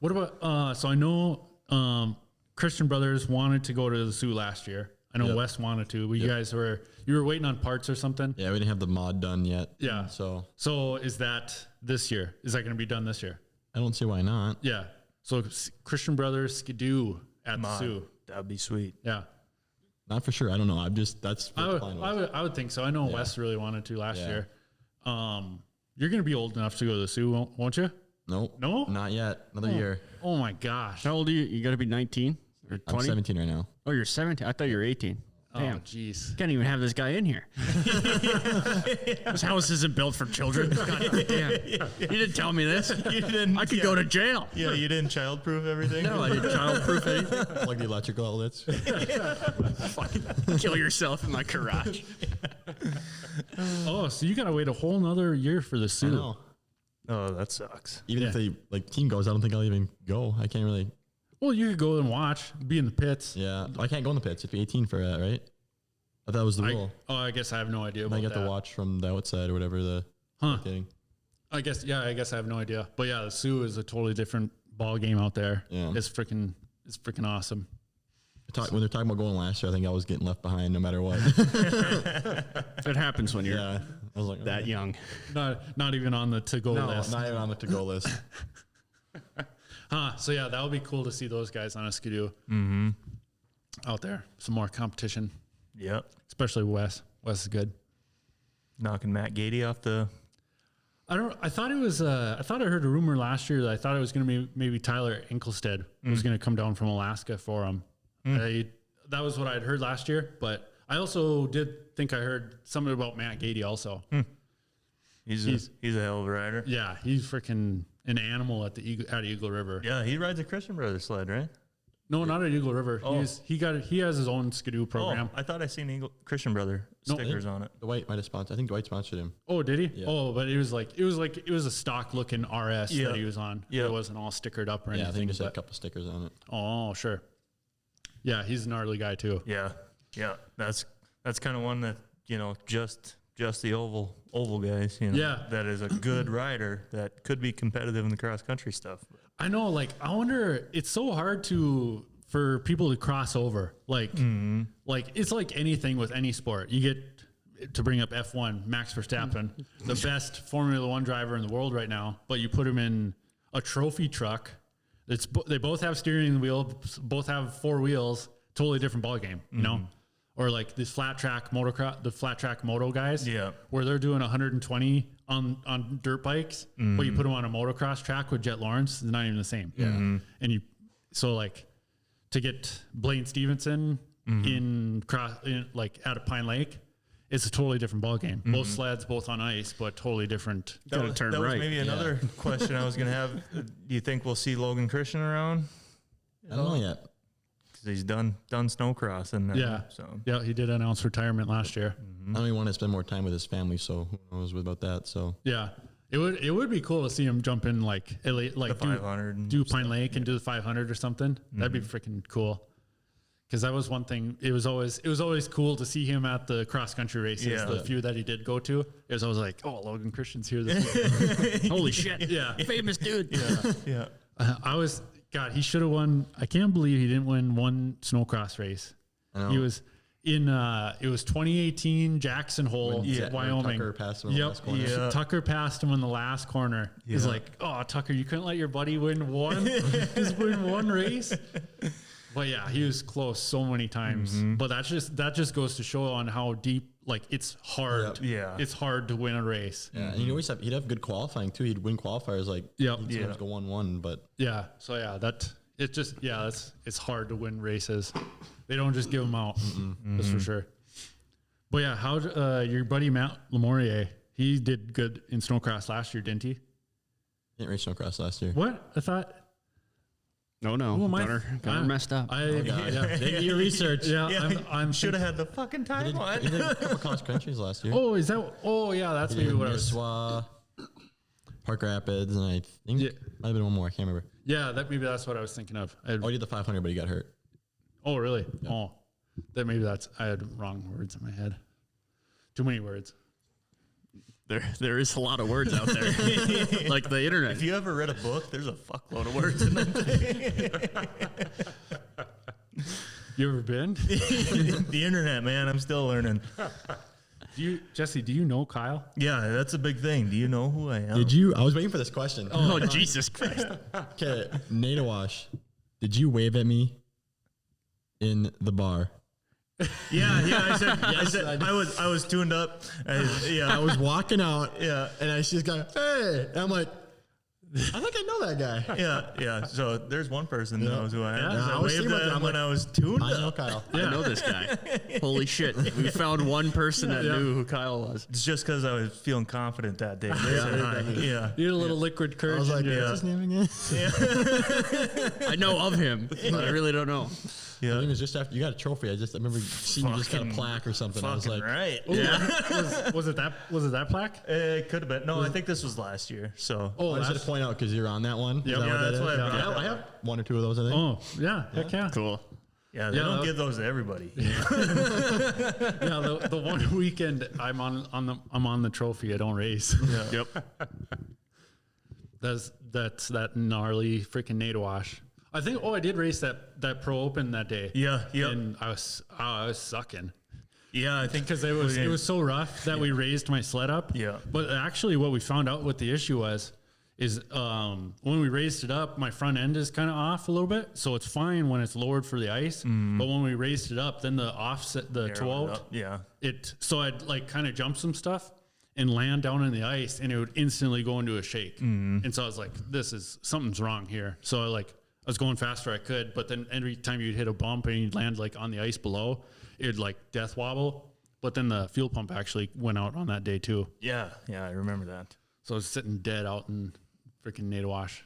What about? So I know Christian Brothers wanted to go to the Sioux last year. I know Yep. Wes wanted to. But you guys were waiting on parts or something. Yeah, we didn't have the mod done yet. Yeah. So is that this year? Is that going to be done this year? I don't see why not. Yeah. So Christian Brothers Ski-doo at the Sioux. that'd be sweet. Yeah. Not for sure. I don't know. That's what the plan was. I would think so. I know Wes really wanted to last Yeah. year. You're going to be old enough to go to the Sioux, won't you? Nope. No? Not yet. Another year. Oh my gosh. How old are you? You got to be 19 or 20? I'm 17 right now. Oh, you're 17. I thought you were 18. Damn. Oh, jeez. Can't even have this guy in here. This house isn't built for children. God damn. You didn't tell me this. You didn't. I could go to jail. Yeah, you didn't childproof everything. No, I didn't childproof anything. Plug the electrical outlets. Kill yourself in my garage. Oh, so you got to wait a whole nother year for the I Sioux. know. Oh, that sucks. Even if the team goes, I don't think I'll even go. I can't really. Well, you could go and watch, be in the pits. Yeah, I can't go in the pits. If you're 18 for that, right? I thought that was the rule. I guess I have no idea And about I get that. to watch from the outside or whatever the spectating. I guess I have no idea. But yeah, the Sioux is a totally different ball game out there. Yeah. It's freaking awesome. When they're talking about going last year, I think I was getting left behind no matter what. It happens when you're Yeah, I was like that young. Not even on the to-go No, list. not even on the to-go list. So yeah, that would be cool to see those guys on a Ski-doo out there. Some more competition, Yep. especially Wes. Wes is good. knocking Matt Gady off the. I thought it was. I thought I heard a rumor last year that I thought it was going to be maybe Tyler Enkelstead was going to come down from Alaska for him. That was what I'd heard last year, but I also did think I heard something about Matt Gady also. He's a hell of a rider. Yeah, he's freaking an animal at Eagle River. Yeah, he rides a Christian Brothers sled, right? No, not at Eagle River. Oh. He has his own Ski-doo program. I thought I seen Christian Brother stickers on it. Dwight might have sponsored. I think Dwight sponsored him. Oh, did he? Yeah. Oh, but it was a stock looking RS Yeah. that he was on. Yeah. It wasn't all stickered up or Yeah, I think anything. just had a couple stickers on it. Oh, sure. Yeah, he's a gnarly guy too. Yeah, that's kind of one that just the oval guys. Yeah. that is a good rider that could be competitive in the cross country stuff. I know. Like, I wonder. It's so hard for people to cross over. Like, it's like anything with any sport. You get to bring up F1, Max Verstappen, the best Formula One driver in the world right now. But you put him in a trophy truck. They both have steering wheel, both have four wheels. Totally different ball game, you know. Or like the flat track moto guys, where they're doing 120 on dirt bikes, but you put them on a motocross track with Jet Lawrence, it's not even the same. And to get Blaine Stevenson out of Pine Lake, it's a totally different ball game. Both sleds, both on ice, but totally different. That was maybe another question I was going to have. Do you think we'll see Logan Christian around? I don't know yet. Because he's done snowcrossing. Yeah, he did announce retirement last year. I don't even want to spend more time with his family, so who knows about that. So yeah, it would be cool to see him jump in like the 500 do Pine Lake and do the 500 or something. That'd be freaking cool. Because that was one thing. It was always cool to see him at the cross country races. Yeah. The few that he did go to, it was always like, oh, Logan Christian's here this week. Holy shit. Yeah, Famous dude. Yeah. God, he should have won. I can't believe he didn't win one snowcross race. He was in, it was 2018 Jackson Hole, Wyoming. Tucker passed him in the last corner. Yeah. Tucker passed him in the last corner. He's like, oh, Tucker, you couldn't let your buddy win just win one race. But yeah, he was close so many times. But that just goes to show on how deep, like, it's hard. Yeah. It's hard to win a race. Yeah, and he'd have good qualifying too. He'd win qualifiers like he'd sometimes go 1-1, but Yeah. So yeah, it's hard to win races. They don't just give them out. That's for sure. But yeah, how your buddy Matt Lamorier, he did good in snowcross last year, didn't he? didn't race snowcross last year. What? I thought. No, Gunner messed up. Did your research. I'm should have had the fucking time on. He did a couple cross countries last year. Oh, is that? Oh, yeah, that's maybe what I was. Nisswa, Park Rapids, and I think might have been one more. I can't remember. Yeah, that's what I was thinking of. He did the 500, but he got hurt. Oh, really? Yeah. Oh, I had wrong words in my head. Too many words. There is a lot of words out there, like the internet. If you ever read a book, there's a fuckload of words in that thing. You ever been? The internet, man. I'm still learning. Jesse, do you know Kyle? Yeah, that's a big thing. Do you know who I am? Did you? I was waiting for this question. Oh, Jesus Christ. Okay, Nadawash, did you wave at me in the bar? Yeah. I said I was tuned up. I was walking out. Yeah, and I just got, hey, and I'm like, I think I know that guy. Yeah. So there's one person that knows who I am. Yeah, I waved at him when I was tuned I know up. Kyle. I know this guy. Holy shit. We found one person that knew who Kyle was. It's just because I was feeling confident that day. Yeah. You had a little liquid courage. I was like, what's his name again? I know of him, but I really don't know. I think it was just after you got a trophy. I remember seeing you just got a plaque or something. I was like, right. Was it that plaque? It could have been. No, I think this was last year. So I just had to point out because you're on that one. Yeah, that's what I brought. I have one or two of those, I think. Oh, yeah. Heck yeah. Cool. Yeah, they don't give those to everybody. The one weekend I'm on the trophy, I don't race. Yep. That's that gnarly freaking Nadawash. I think. I did race that Pro Open that day. Yeah. And I was sucking. Yeah, I think because it was so rough that we raised my sled up. Yeah. But actually, what we found out what the issue is when we raised it up, my front end is kind of off a little bit, so it's fine when it's lowered for the ice. But when we raised it up, then the offset, the toe out, yeah. So I'd like kind of jump some stuff, and land down on the ice, and it would instantly go into a shake. And so I was like, something's wrong here. So I was going faster I could, but then every time you'd hit a bump and you'd land like on the ice below, it'd like death wobble. But then the fuel pump actually went out on that day too. Yeah, I remember that. So I was sitting dead out in freaking Nadawash.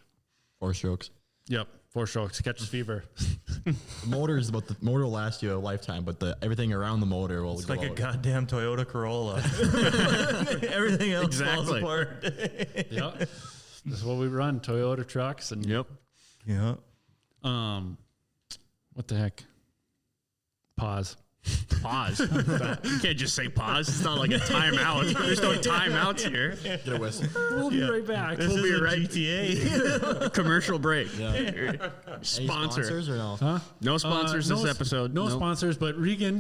4 strokes. Yep, 4 strokes, catches fever. The motor will last you a lifetime, but everything around the motor will. It's go like a out. goddamn Toyota Corolla. Everything else falls apart. Yep, that's what we run, Toyota trucks and. Yep. Yeah. What the heck? Pause. Pause. You can't just say pause. It's not like a timeout. There's no timeouts here. Get a whistle. We'll be right back. We'll be right. GTA. Commercial break. Any Sponsor. sponsors or no? Huh? No sponsors this episode. No Nope. sponsors, but Regan,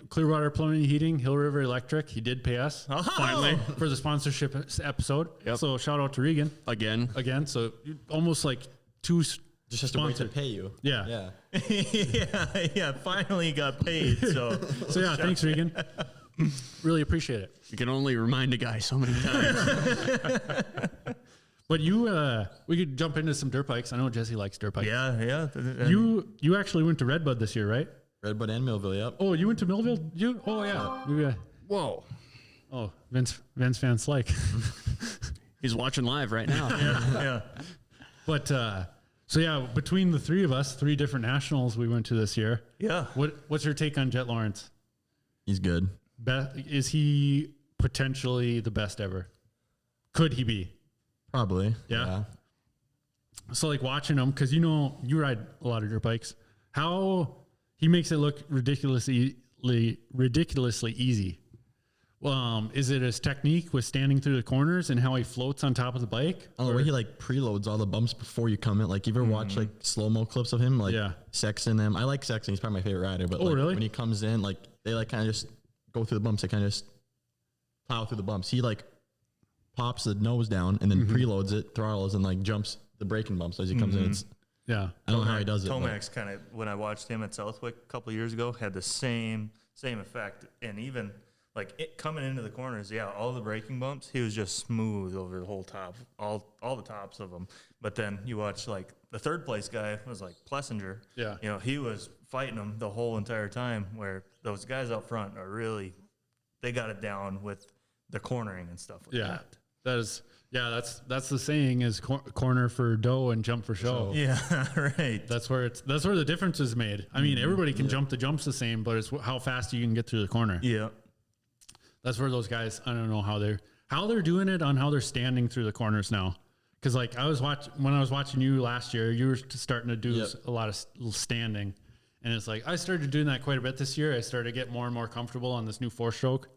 Clearwater Plumbing and Heating, Hill River Electric, he did pay us Finally. for the sponsorship episode. Yep. So shout out to Regan Again. So almost like 2 Just has to wait to sponsored. pay you. Yeah. yeah. Finally got paid. So So thanks Regan. Really appreciate it. You can only remind a guy so many times. But we could jump into some dirt bikes. I know Jesse likes dirt bikes. yeah. You actually went to Redbud this year, right? Redbud and Millville, yep. Oh, you went to Millville? Oh yeah. Whoa. Oh, Vince Van Slyke. He's watching live right now. yeah. But between the 3 of us, 3 different nationals we went to this year. Yeah. What's your take on Jet Lawrence? He's good. Is he potentially the best ever? Could he be? Probably. Yeah. So like watching him, because you ride a lot of dirt bikes, how he makes it look ridiculously easy. Is it his technique with standing through the corners and how he floats on top of the bike? I don't know, the way he like preloads all the bumps before you come in. Like, you ever watch like slow-mo clips of him? Like, Sexton them. I like Sexton. He's probably my favorite rider. But really? When he comes in, like, they like kind of just go through the bumps. They kind of just plow through the bumps. He like pops the nose down and then preloads it, throttles, and like jumps the braking bumps as he comes in. It's, Yeah. I don't know how he does it. Tomax kind of, when I watched him at Southwick a couple of years ago, had the same effect. And even like it coming into the corners, all the braking bumps, he was just smooth over the whole top, all the tops of them. But then you watch like the 3rd place guy was like Plessinger. Yeah. He was fighting them the whole entire time, where those guys up front are really, they got it down with the cornering and stuff like that. That's the saying is corner for dough and jump for show. Yeah, right. That's where the difference is made. I mean, everybody can jump the jumps the same, but it's how fast you can get through the corner. Yeah. That's where those guys, I don't know how they're doing it on how they're standing through the corners now. Cause like when I was watching you last year, you were starting to do a lot of standing, and it's like, I started doing that quite a bit this year. I started to get more and more comfortable on this new 4-stroke,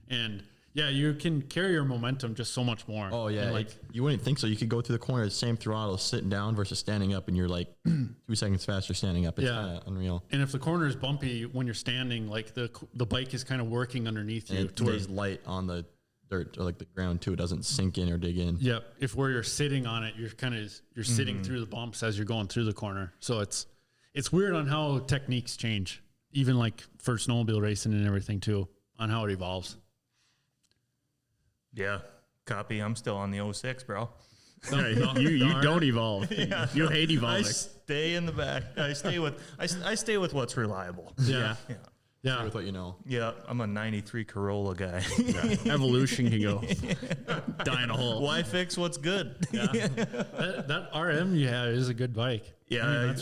and you can carry your momentum just so much more. Oh, yeah. And Like, you wouldn't think so. You could go through the corner, the same throttle, sitting down versus standing up, and you're like 2 seconds faster standing up. It's kind of unreal. And if the corner is bumpy when you're standing, like the bike is kind of working underneath you. And it stays light on the dirt or like the ground too. It doesn't sink in or dig in. Yep. If where you're sitting on it, you're sitting through the bumps as you're going through the corner. So it's weird on how techniques change, even like for snowmobile racing and everything too, on how it evolves. Yeah. Copy. I'm still on the 06, bro. You don't evolve. You hate I evolving. stay in the back. I stay with w's reliable. Yeah. Stay with what you know. Yeah, I'm a 93 Corolla guy. Evolution can go die in a hole. Why fix what's good? That RM you have is a good bike. Yeah,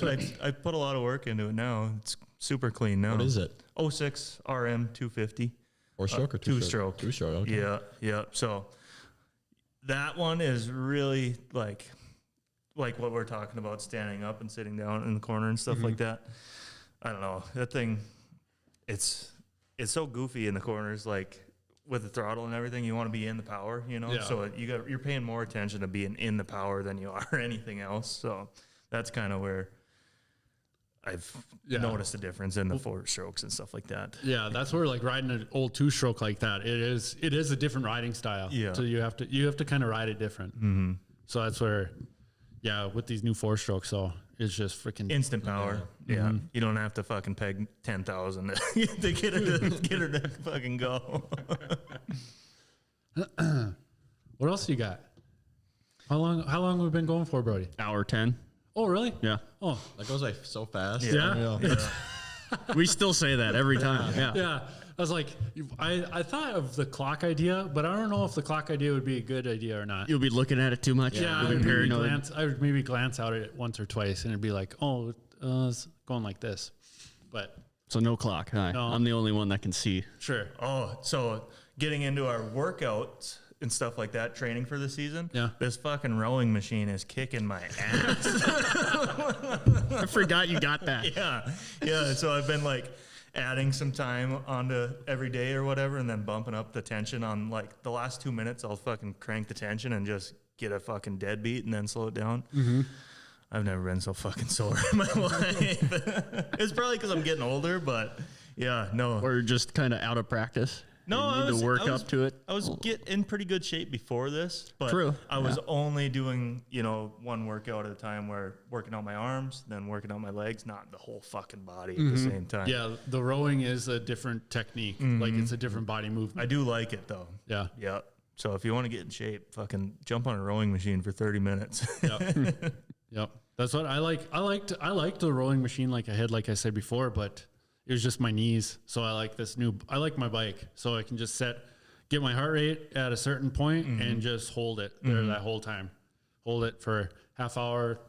I put a lot of work into it now. It's super clean now. What is it? 06 RM 250. 4-stroke or 2-stroke? 2-stroke. 2-stroke, okay. Yeah. So that one is really like what we're talking about, standing up and sitting down in the corner and stuff like that. I don't know. That thing, it's so goofy in the corners, like with the throttle and everything. You want to be in the power, Yeah. So you're paying more attention to being in the power than you are anything else. So that's kind of where I've noticed a difference in the 4 strokes and stuff like that. Yeah, that's where like riding an old 2-stroke like that, it is a different riding style. Yeah. So you have to kind of ride it different. Mm-hmm. So that's where, with these new 4-strokes, so it's just freaking Instant power. Yeah. You don't have to fucking peg 10,000 to get her to fucking go. What else you got? How long have we been going for, Brody? Hour 10. Oh, really? Yeah. Oh, That goes by so fast. Yeah. We still say that every time. Yeah. yeah. I was like, I thought of the clock idea, but I don't know if the clock idea would be a good idea or not. You'll be looking at it too much. Yeah, You'll be paranoid. I would maybe glance out at it once or twice, and it'd be like, oh, it's going like this. But So no clock. Hi. No. I'm the only one that can see. sure. Oh, so getting into our workouts and stuff like that, training for the season. Yeah. This fucking rowing machine is kicking my ass. I forgot you got that. Yeah. So I've been like adding some time onto every day or whatever, and then bumping up the tension on like the last 2 minutes. I'll fucking crank the tension and just get a fucking dead beat and then slow it down. Mm-hmm. I've never been so fucking sore in my life. It's probably because I'm getting older, but yeah, no. Or just kind of out of practice. No, You need to work up to it. I was in pretty good shape before this, but True. I was only doing, one workout at a time, where working out my arms, then working out my legs, not the whole fucking body at the same time. Yeah, the rowing is a different technique. Like it's a different body movement. I do like it though. Yeah. Yeah. So if you want to get in shape, fucking jump on a rowing machine for 30 minutes. Yep. Yep. That's what I like. I liked the rowing machine like I had, like I said before, but it was just my knees. So I like my bike. So I can just get my heart rate at a certain point and just hold it there that whole time. Hold it for half hour.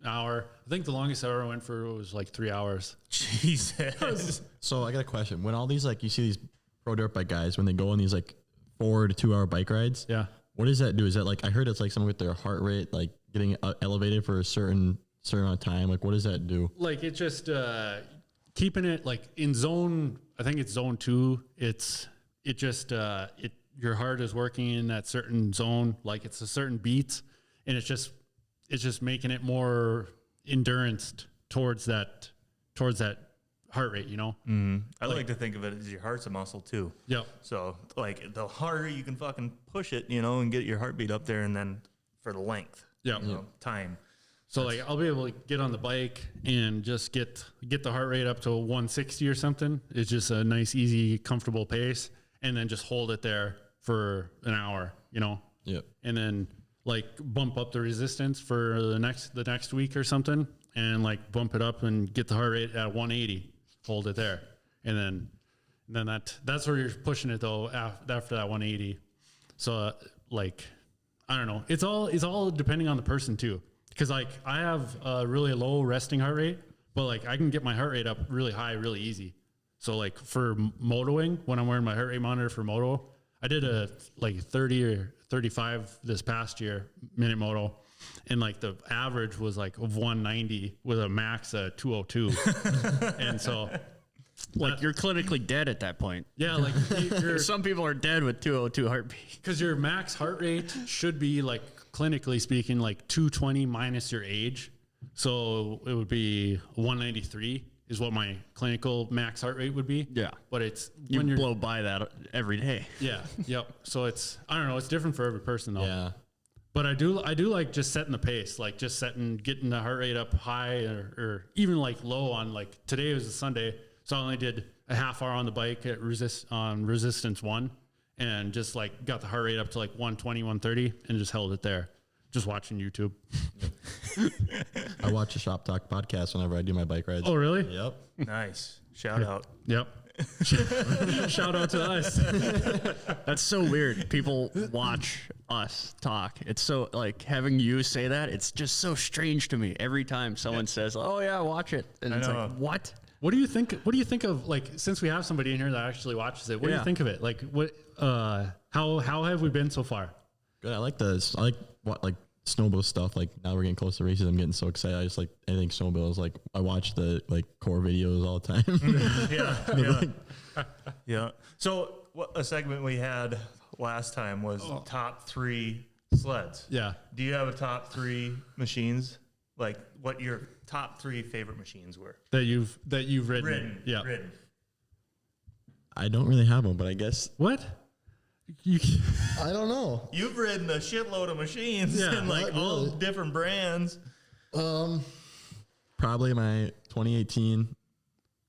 I think the longest I ever went for was like 3 hours. Jesus. So I got a question. When all these, like, you see these pro dirt bike guys, when they go on these like 4 to 2 hour bike rides, Yeah. what does that do? Is that like, I heard it's like someone with their heart rate, like getting elevated for a certain amount of time. Like, what does that do? Like it just keeping it like in zone. I think it's zone 2. Your heart is working in that certain zone. Like it's a certain beat, and it's just making it more endurance towards that heart rate. I like to think of it as your heart's a muscle too. Yeah. So like the harder you can fucking push it, and get your heartbeat up there, and then for the length, Yeah. time. So like I'll be able to get on the bike and just get the heart rate up to 160 or something. It's just a nice, easy, comfortable pace, and then just hold it there for an hour, Yep. and then like bump up the resistance for the next week or something, and like bump it up and get the heart rate at 180, hold it there, and then that's where you're pushing it though after that 180. So like I don't know, it's all depending on the person too. Because like I have a really low resting heart rate, but like I can get my heart rate up really high, really easy. So like for motoing, when I'm wearing my heart rate monitor for moto, I did a like 30 or 35 this past year minute moto, and like the average was like of 190 with a max 202, and so Like you're clinically dead at that point. yeah, like Some people are dead with 202 heartbeat. because your max heart rate should be like clinically speaking like 220 minus your age, so it would be 193 is what my clinical max heart rate would be. Yeah. But it's You when you're blow by that every day. yeah, yep. So it's I don't know, it's different for every person though. Yeah. But I do like just setting the pace, like just getting the heart rate up high or even like low on like today was a Sunday, so I only did a half hour on the bike at resistance 1, and just like got the heart rate up to like 120, 130 and just held it there. Just watching YouTube. I watch the Shop Talk podcast whenever I do my bike rides. Oh really? Yep. Nice. Shout out. Yep. Shout out to us. That's so weird. People watch us talk. It's so like having you say that. It's just so strange to me every time someone says, "Oh yeah, watch it," and it's know. like, "What?" What do you think of like, since we have somebody in here that actually watches it? What do Yeah. you think of it? Like what how have we been so far? Good. I like snowmobile stuff. Like now we're getting close to races. I'm getting so excited. I just like anything snowmobiles. Like I watch the like core videos all the time. Yeah. So a segment we had last time was top 3 sleds. Yeah. Do you have a top 3 machines? Like what your top 3 favorite machines were? That you've ridden. Yeah. Ridden. I don't really have one, but I guess What? You I don't know. You've ridden a shitload of machines Yeah. and like Not all really. different brands. Probably my 2018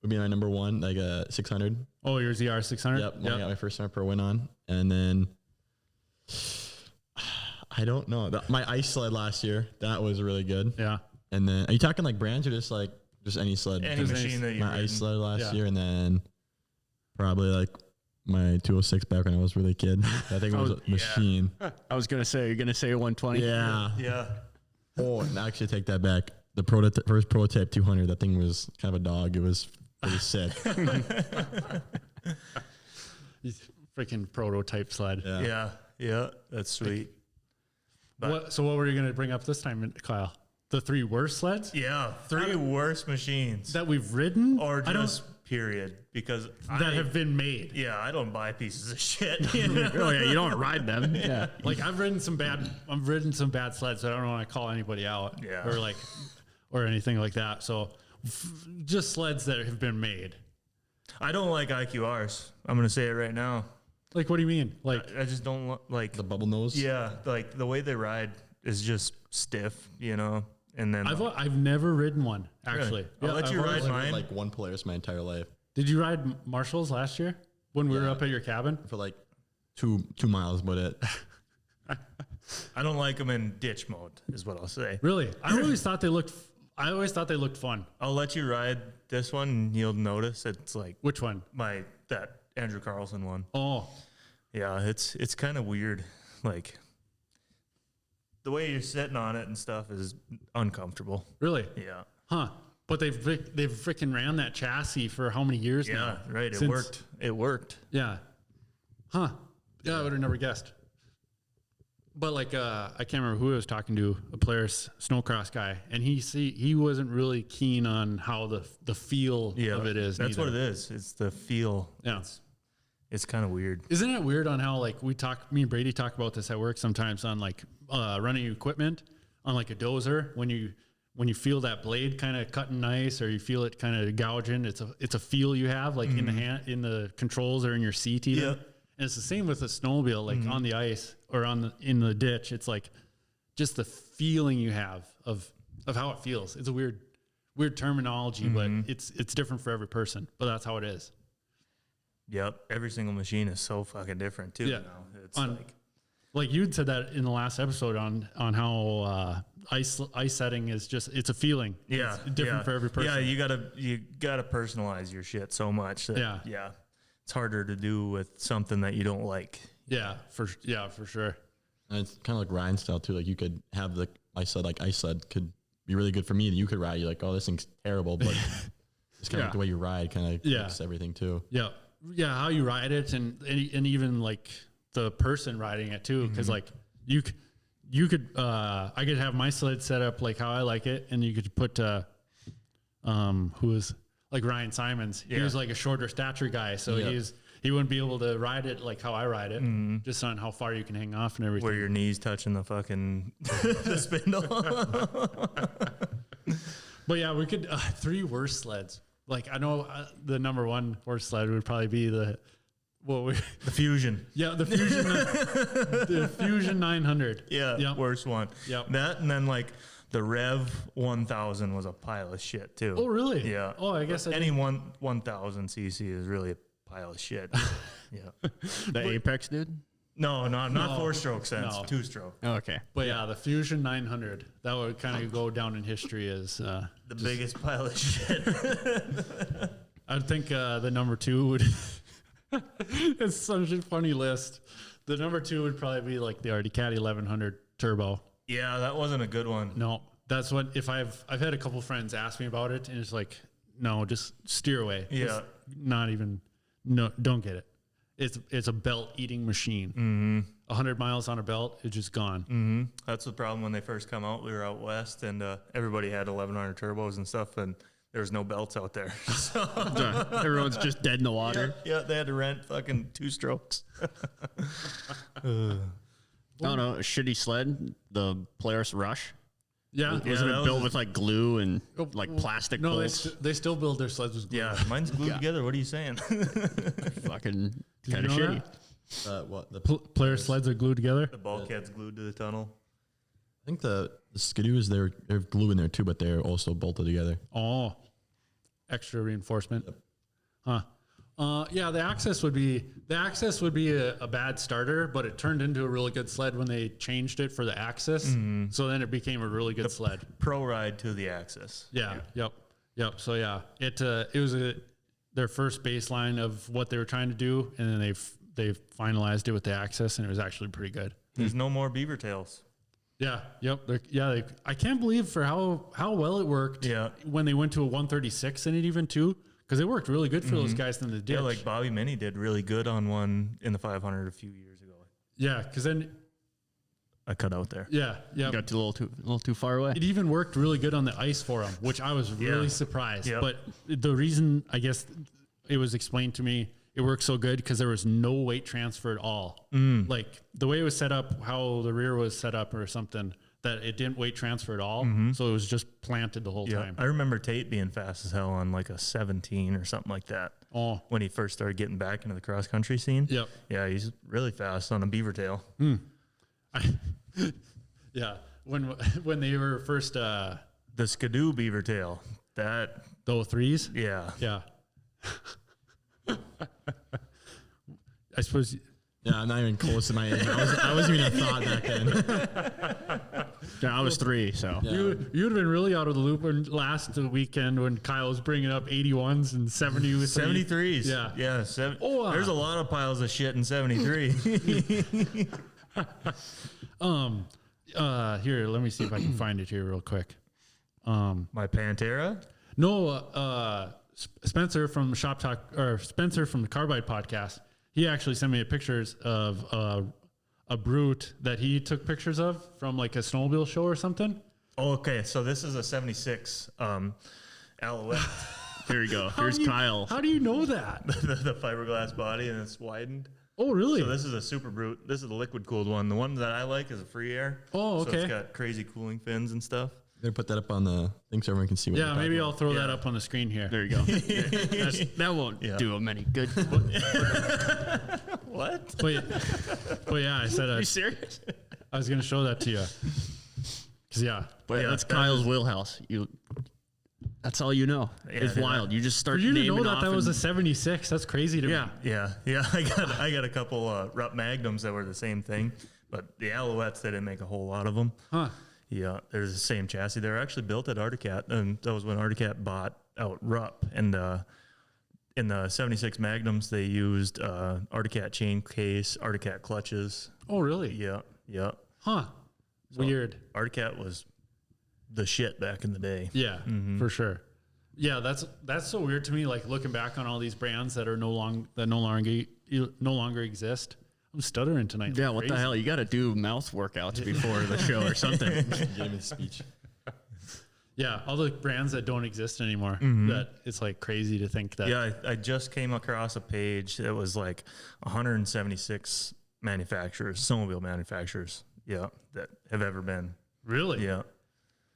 would be my number 1, like a 600. Oh, your ZR 600? Yep. When I got my first Summer Pro win on, and then I don't know. My ice sled last year, that was really good. Yeah. And then, are you talking like brands or just any sled? Any machine that you my ice sled last Yeah. year, and then probably like my 206 back when I was really a kid. I think it was a machine. I was gonna say, you're gonna say 120. Yeah. Yeah. Oh, and actually take that back. The first prototype 200, that thing was kind of a dog. It was pretty sick. Freaking prototype sled. Yeah. Yeah. That's sweet. So what were you going to bring up this time, Kyle? The 3 worst sleds Yeah. 3 worst machines. that we've ridden Or I don't- just period. Because that have been made. yeah, I don't buy pieces of shit. Oh yeah, you don't ride them. Yeah. Like I've ridden some bad sleds, so I don't want to call anybody out Yeah. or anything like that. So just sleds that have been made. I don't like IQRs. I'm going to say it right now. Like, what do you mean? Like, I just don't like The bubble nose. yeah, like the way they ride is just stiff, and then I've never ridden one actually. I'll let you I've ride always- mine. Like one Polaris my entire life Did you ride Marshalls last year when we were up at your cabin? for like 2 miles, but it. I don't like them in ditch mode, is what I'll say. Really? I always thought they looked fun. I'll let you ride this one, and you'll notice it's like Which one? that Andrew Carlson one. Oh, Yeah, it's kind of weird. Like the way you're sitting on it and stuff is uncomfortable. really? Yeah. Huh? But they've freaking ran that chassis for how many years now? Yeah, right. It Since- worked. It worked. Yeah. Huh. Yeah, I would have never guessed. But like, I can't remember who I was talking to, a Polaris snowcross guy, and he wasn't really keen on how the feel of it is. That's what it is. It's the feel. Yeah. It's kind of weird. Isn't it weird on how like me and Brady talk about this at work sometimes on like running equipment on like a dozer when you feel that blade kind of cutting nice or you feel it kind of gouging, it's a feel you have like in the hand, in the controls or in your seat even. Yep. And it's the same with a snowmobile, like on the ice or in the ditch. It's like just the feeling you have of how it feels. It's a weird terminology, but it's different for every person. But that's how it is. Yep. Every single machine is so fucking different too. Yeah. Now. It's Like you'd said that in the last episode on how ice setting is just, it's a feeling. yeah, It's different for every person. Yeah, you gotta personalize your shit so much. That, Yeah. It's harder to do with something that you don't like. Yeah, for sure. And it's kind of like Ryan's style too. Like you could have the ice sled could be really good for me, and you could ride. You're like, oh, this thing's terrible, but it's kind of like the way you ride kind of makes everything too. Yeah. Yeah. How you ride it and even like the person riding it too. Cause like you could, I could have my sled set up like how I like it. And you could put, who is like Ryan Simons. He was like a shorter stature guy. So he wouldn't be able to ride it like how I ride it, just on how far you can hang off and everything. Where your knees touching the fucking the spindle. But yeah, we could 3 worst sleds. Like I know the number 1 worst sled would probably be the Fusion. Yeah, the Fusion, the Fusion 900. Yeah, Yep. worst one. Yep. That and then like the Rev 1000 was a pile of shit too. Oh really? Yeah. Oh, I guess any 1000 cc is really a pile of shit. Yeah. The Apex, dude. No, not 4-stroke sense. No. 2-stroke. Oh, okay. But yeah, the Fusion 900 that would kind of go down in history as The biggest pile of shit. I'd think the number 2 would. It's such a funny list. The number 2 would probably be like the Arctic Cat 1100 Turbo. Yeah, that wasn't a good one. No, that's what if I've had a couple friends ask me about it, and it's like, no, just steer away. Yeah. It's not even. No, don't get it. It's a belt eating machine. 100 miles on a belt, it's just gone. That's the problem when they first come out. We were out west, and everybody had 1100 turbos and stuff, and there was no belts out there. So, Everyone's just dead in the water. yeah, they had to rent fucking 2 strokes. I don't know, a shitty sled, the Polaris Rush. Yeah. Wasn't that it built was with like glue and like plastic No, bolts? they still build their sleds with glue. Yeah, mine's glued together. What are you saying? Fucking Did kind of you know shitty. that? What the Polaris sleds are glued together. The bulkhead's glued to the tunnel. I think the Ski-doos, they have glue in there too, but they're also bolted together. Oh, extra reinforcement. Huh. Yeah, the access would be a bad starter, but it turned into a really good sled when they changed it for the access. So then it became a really good sled. Pro ride to the axis. Yeah. Yep. So yeah, it was their first baseline of what they were trying to do, and then they finalized it with the access, and it was actually pretty good. There's no more beaver tails. Yeah. Yep. I can't believe for how well it worked. Yeah. When they went to a 136 in it even too. Because it worked really good for those guys in the ditch. Yeah, like Bobby Mini did really good on one in the 500 a few years ago. Yeah, because then I cut out there. yeah, Got a little too far away. it even worked really good on the ice for him, which I was really surprised. Yep. But the reason, I guess, it was explained to me, it worked so good because there was no weight transfer at all. Like the way it was set up, how the rear was set up or something, that it didn't weight transfer at all. So it was just planted the whole time. I remember Tate being fast as hell on like a 17 or something like that. Oh, When he first started getting back into the cross country scene. Yep. Yeah, he's really fast on a beaver tail. yeah. When they were first The Ski-doo beaver tail. the 03s. Yeah. Yeah. I suppose. Yeah, I'm not even close to my age. I wasn't even a thought back then. Yeah, I was 3, so. Yeah. You would have been really out of the loop when last weekend when Kyle was bringing up 81s and 73s. Yeah. Yeah. There's a lot of piles of shit in 73. Here, let me see if I can find it here real quick. My Pantera. No, Spencer from SHOPTALK, or Spencer from the Carbide podcast, he actually sent me pictures of a brute that he took pictures of from like a snowmobile show or something. Oh, okay. So this is a 76 Alouette. Here you go. Here's Kyle. How do you know that? the fiberglass body, and it's widened. Oh, really? So this is a super brute. This is the liquid cooled one. The one that I like is a free air. Oh, So okay. it's got crazy cooling fins and stuff. They're put that up on the thing so everyone can see what Yeah, we're maybe talking I'll throw that up on the screen here. There you go. That won't do him any good. What? But yeah, I said Are you serious? I was going to show that to you. Cause yeah, But Yeah, that's that Kyle's wheelhouse. That's all you know. Yeah, It's yeah. wild. You just for start you to naming know that off that was and- a 76, that's crazy to me. Yeah. I got a couple Rupp Magnums that were the same thing, but the Alouettes, they didn't make a whole lot of them. Huh. Yeah, there's the same chassis. They were actually built at Articat, and that was when Articat bought out Rupp. And in the 76 Magnums, they used Articat chain case, Articat clutches. Oh, really? Yeah. Huh. Weird. Articat was the shit back in the day. Yeah, for sure. Yeah, that's so weird to me. Like looking back on all these brands that are no longer exist. I'm stuttering tonight. Yeah, like what the crazy. hell? You got to do mouth workouts before the show or something. about. Give me a speech. Yeah, all the brands that don't exist anymore. That it's like crazy to think that. Yeah, I just came across a page that was like 176 manufacturers, snowmobile manufacturers, that have ever been. Really? Yeah.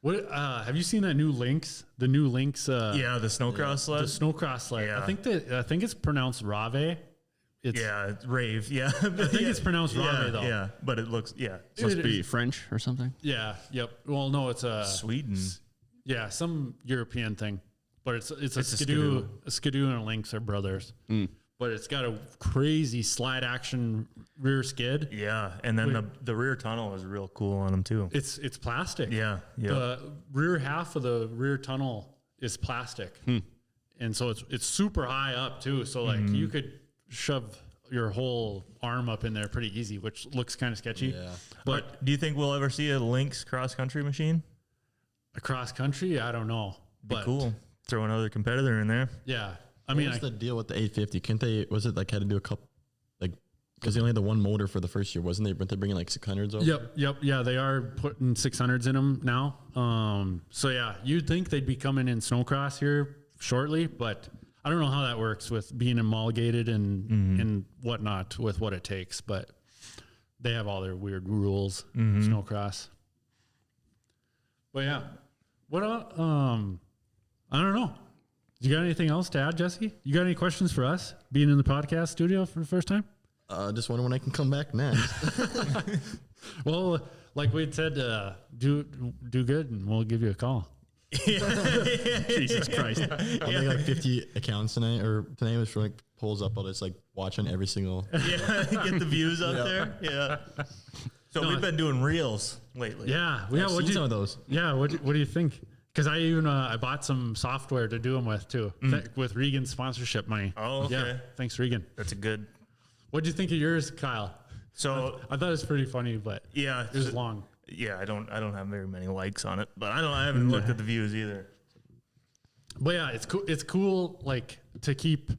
What have you seen that new Lynx? The new Lynx. Yeah, the snowcross sled. The snowcross sled. Yeah. I think it's pronounced Rave. It's, It's rave. Yeah. I think it's pronounced Rave though. Yeah, but it looks, Supposed to be French or something. Yeah. Yep. Well, no, it's a Sweden. yeah, some European thing, but it's a a Ski-doo. A Ski-doo and a Lynx are brothers. But it's got a crazy slide action rear skid. Yeah, and then the rear tunnel is real cool on them too. It's plastic. Yeah. The rear half of the rear tunnel is plastic, and so it's super high up too. So like you could shove your whole arm up in there pretty easy, which looks kind of sketchy. Yeah. But do you think we'll ever see a Lynx cross country machine? Across country, I don't know. Be But cool. Throw another competitor in there. yeah, I What mean, was the deal with the 850? Couldn't they? Was it like had to do a couple, like, because they only had the one motor for the first year, wasn't they? Weren't they bringing like 600s over? Yep. Yeah, they are putting 600s in them now. So yeah, you'd think they'd be coming in snowcross here shortly, but I don't know how that works with being homologated and whatnot with what it takes. But they have all their weird rules. Snowcross. But yeah, what? I don't know. You got anything else to add, Jesse? You got any questions for us being in the podcast studio for the first time? Just wondering when I can come back next. Well, like we had said, do good, and we'll give you a call. Jesus Christ. I'll make like 50 accounts tonight, or tonight was for like pulls up. I'll just like watch on every single. Yeah, get the views up there. Yeah. So we've been doing reels lately. Yeah. I've seen some of those. Yeah. What do you think? Because I even I bought some software to do them with too, with Regan's sponsorship money. Oh, okay. Yeah. Thanks, Regan. That's a good. What'd you think of yours, Kyle? So I thought it was pretty funny, but yeah, it was long. Yeah, I don't have very many likes on it, but I haven't looked at the views either. But yeah, it's cool. It's cool, like to keep.